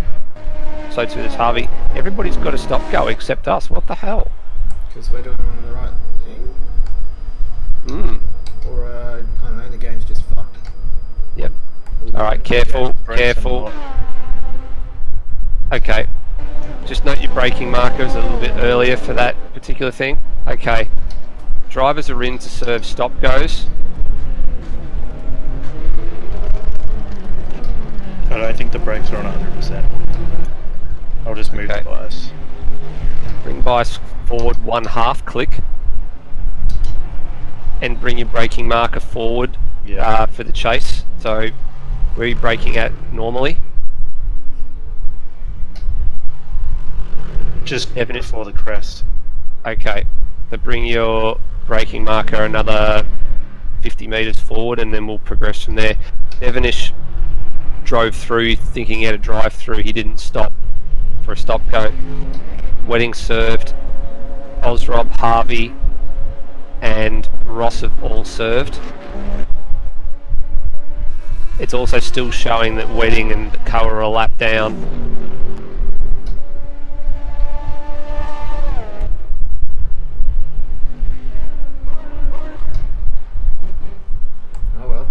So too does Harvey. Everybody's got a stop go except us. What the hell? because we're doing the right thing. Or, I don't know, the game's just fucked. Yep. Alright, careful, careful. Okay. Just note your braking markers a little bit earlier for that particular thing. Okay. Drivers are in to serve stop goes. I don't think the brakes are on 100%. I'll just move the bias. Bring bias forward 1/2 click. And bring your braking marker forward for the chase. So, where are you braking at normally? Just before the crest. Okay. So bring your braking marker another 50 metres forward and then we'll progress from there. Devonish drove through thinking he had a drive through. He didn't stop for a stop go. Wedding served. Ozrob, Harvey and Ross have all served. It's also still showing that Wedding and Coa are a lap down. Oh well.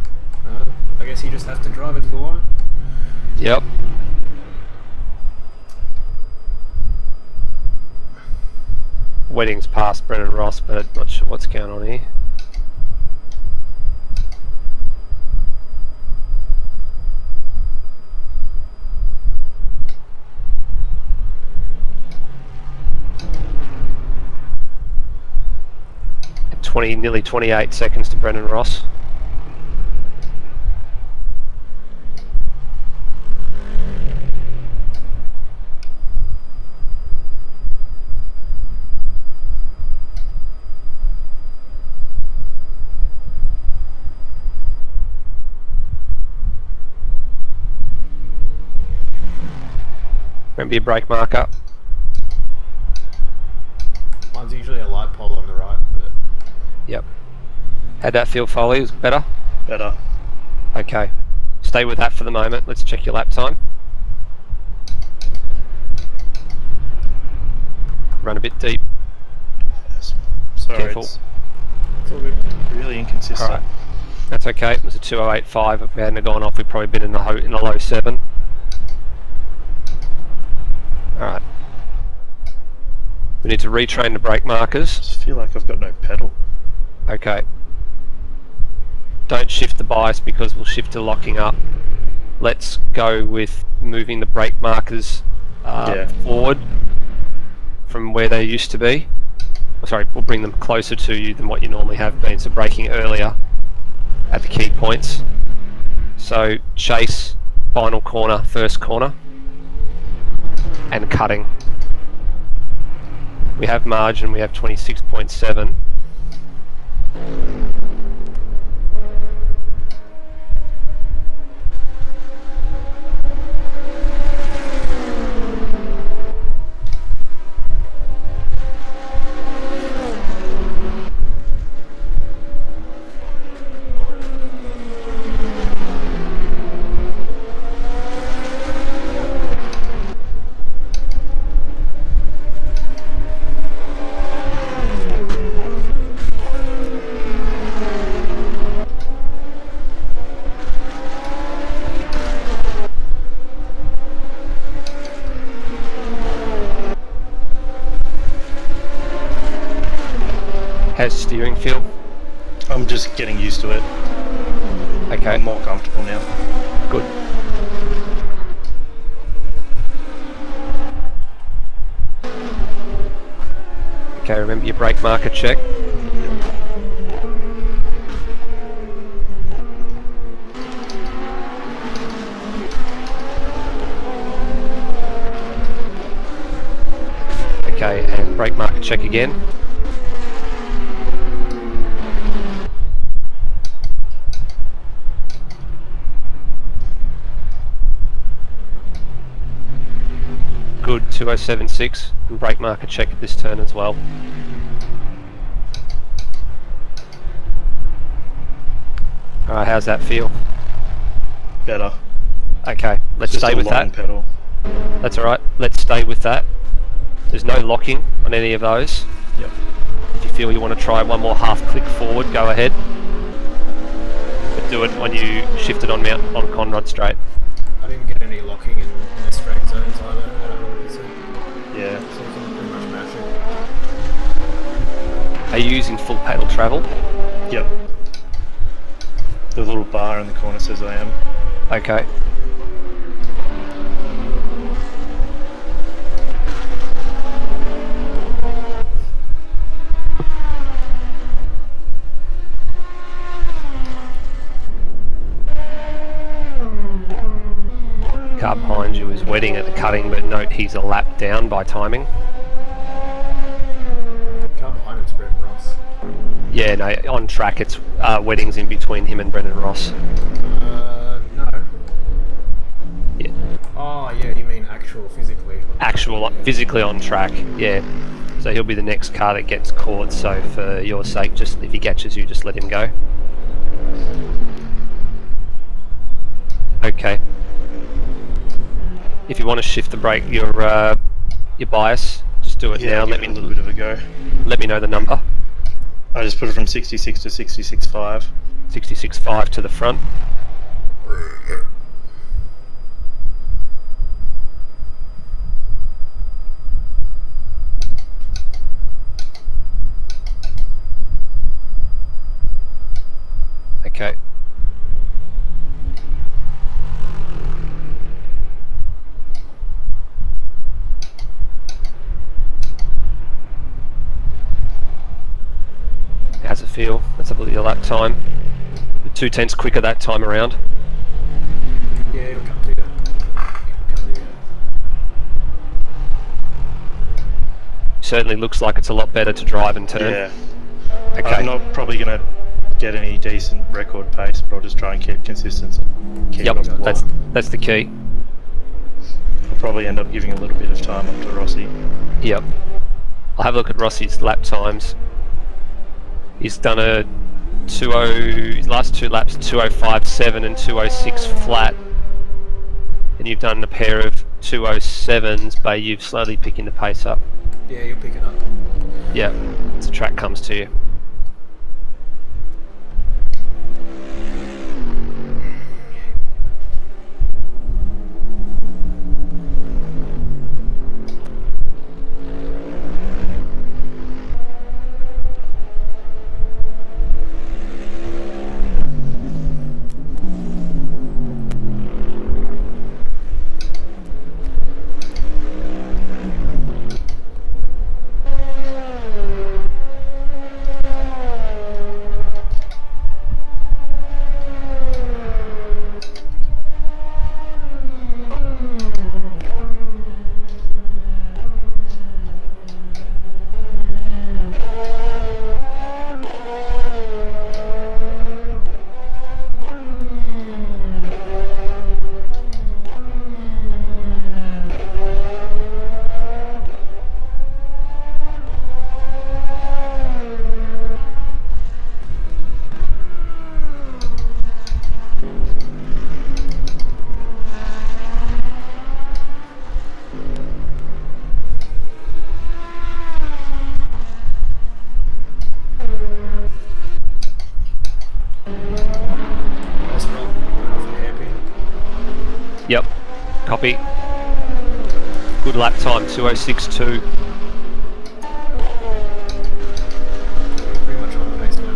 I guess you just have to drive it to the line. Yep. Wedding's past Brennan Ross, but not sure what's going on here. At nearly 28 seconds to Brendan Ross. Remember your brake marker. Mine's usually a light pole on the right, but Yep. How'd that feel, Foley? Was it better? Better. Okay. Stay with that for the moment. Let's check your lap time. Run a bit deep. Yes. Sorry, Careful. it's it's all good. really inconsistent. Alright. That's okay. It was a 2:08.5. If we hadn't gone off, we'd probably been in the low 7. Alright. We need to retrain the brake I markers. just feel like I've got no pedal. Okay. Don't shift the bias because we'll shift to locking up. Let's go with moving the brake markers forward from where they used to be. Sorry, we'll bring them closer to you than what you normally have been, so braking earlier at the key points. So chase, final corner, first corner, and cutting. We have margin, we have 26.7. How's steering feel? I'm just getting used to it. Okay. I'm more comfortable now. Good. Okay, remember your brake marker check. Okay, and brake marker check again. Good, 2076, and brake marker check at this turn as well. Alright, how's that feel? Better. Okay, let's Just stay a with long that. pedal. That's alright, let's stay with that. There's no locking on any of those. Yep. If you feel you want to try one more half click forward, go ahead. But do it when you shift it on Conrod straight. I didn't get any locking in the straight zones either at 100%. Yeah. So you can pretty much mash it. Are you using full pedal travel? Yep. The little bar in the corner says I am. Okay. Car behind you is wetting at the cutting, but note he's a lap down by timing. Car behind him's Brendan Ross. Yeah, no, on track it's weddings in between him and Brendan Ross. No. Yeah. Oh, yeah, you mean actual physically? Actual, physically on track, yeah. So he'll be the next car that gets caught, so for your sake, just if he catches you, just let him go. Okay. If you want to shift the brake, your bias, just do it Yeah, now. give it a little bit of a go. Let me know the number. I just put it from 66 to 66.5. 66.5 to the front. Okay. How's it feel. Let's have a look at your lap time. 2/10 quicker that time around. Yeah, it'll come to you. It'll come to you. Certainly looks like it's a lot better to drive and turn. Yeah. Okay. I'm not probably going to get any decent record pace, but I'll just try and keep consistency. Keep Yep, it on the that's block. the key. I'll probably end up giving a little bit of time up to Rossi. Yep. I'll have a look at Rossi's lap times. He's done a his last 2 laps 2:05.7 and 2:06 flat. And you've done a pair of 2:07s, but you've slowly picking the pace up. Yeah, you'll pick it up. Yeah, as the track comes to you. Nice run. Right off the hairpin. Yep, copy. Good lap time, 2:06.2. Pretty much on the pace now.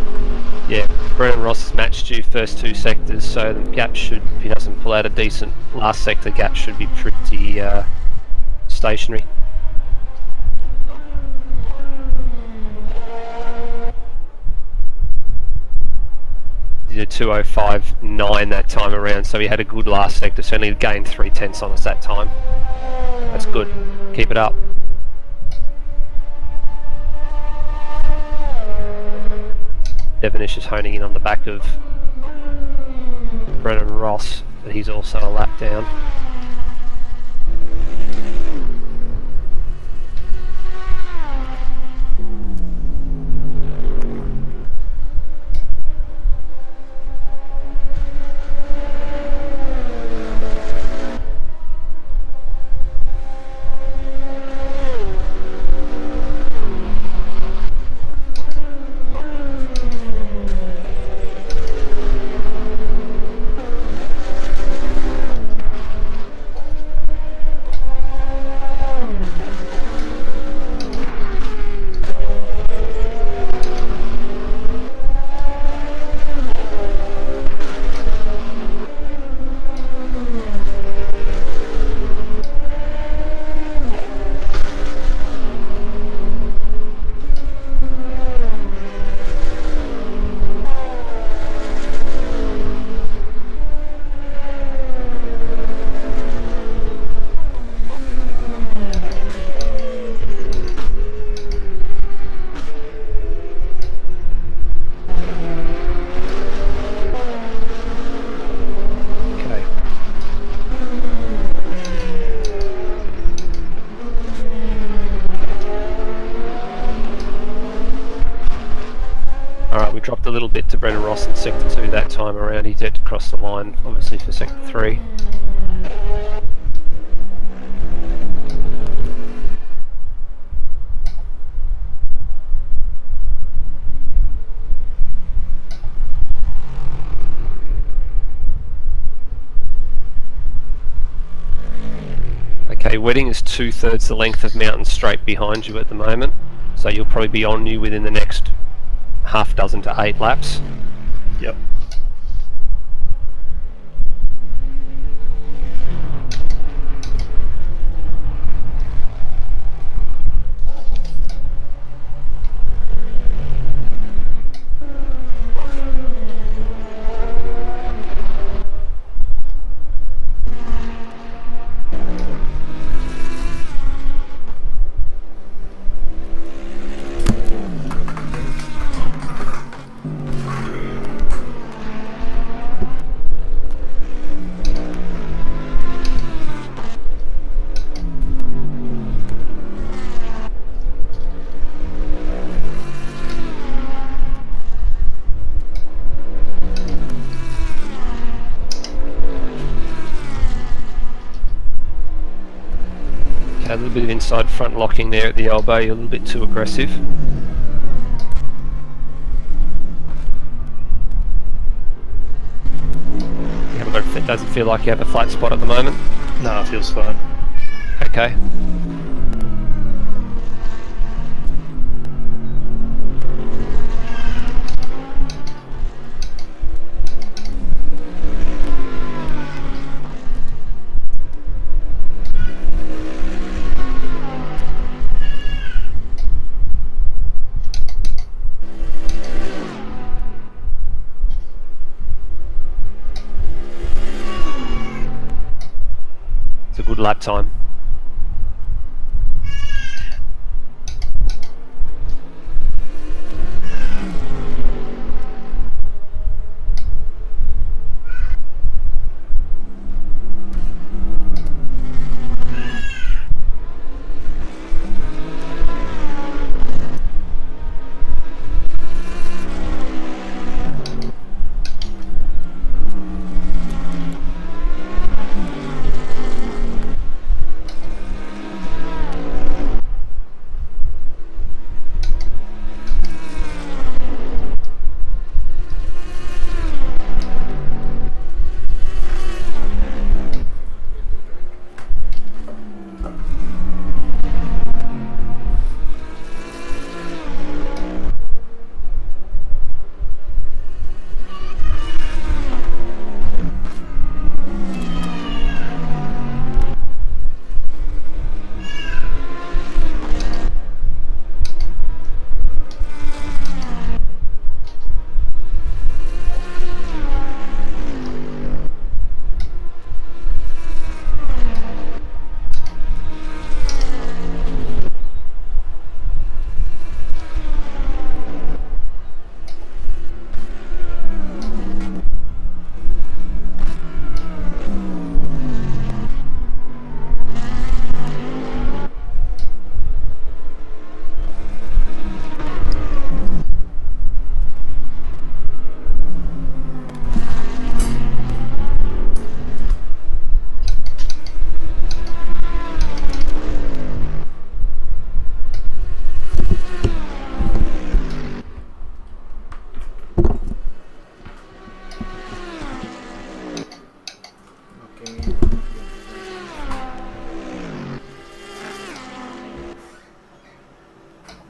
Yeah, Brennan Ross has matched you first 2 sectors, so the gap should, if he doesn't pull out a decent last sector, gap should be pretty stationary. He did a 2:05.9 that time around, so he had a good last sector, so only gained 3/10 on us that time. That's good. Keep it up. Devonish is honing in on the back of Brennan Ross, but he's also a lap down. Alright, we dropped a little bit to Brennan Ross in Sector 2 that time around. He's had to cross the line, obviously, for Sector 3. Okay, Wedding is 2/3 the length of Mountain Straight behind you at the moment, so you'll probably be on you within the next half dozen to 8 laps. Yep. little bit of inside front locking there at the elbow. You're a little bit too aggressive. It doesn't feel like you have a flat spot at the moment. No, it feels fine. Okay. It's a good lap time.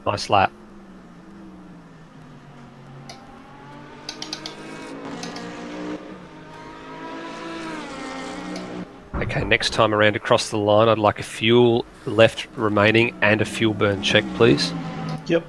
Nice lap. Okay, next time around across the line, I'd like a fuel left remaining and a fuel burn check, please. Yep.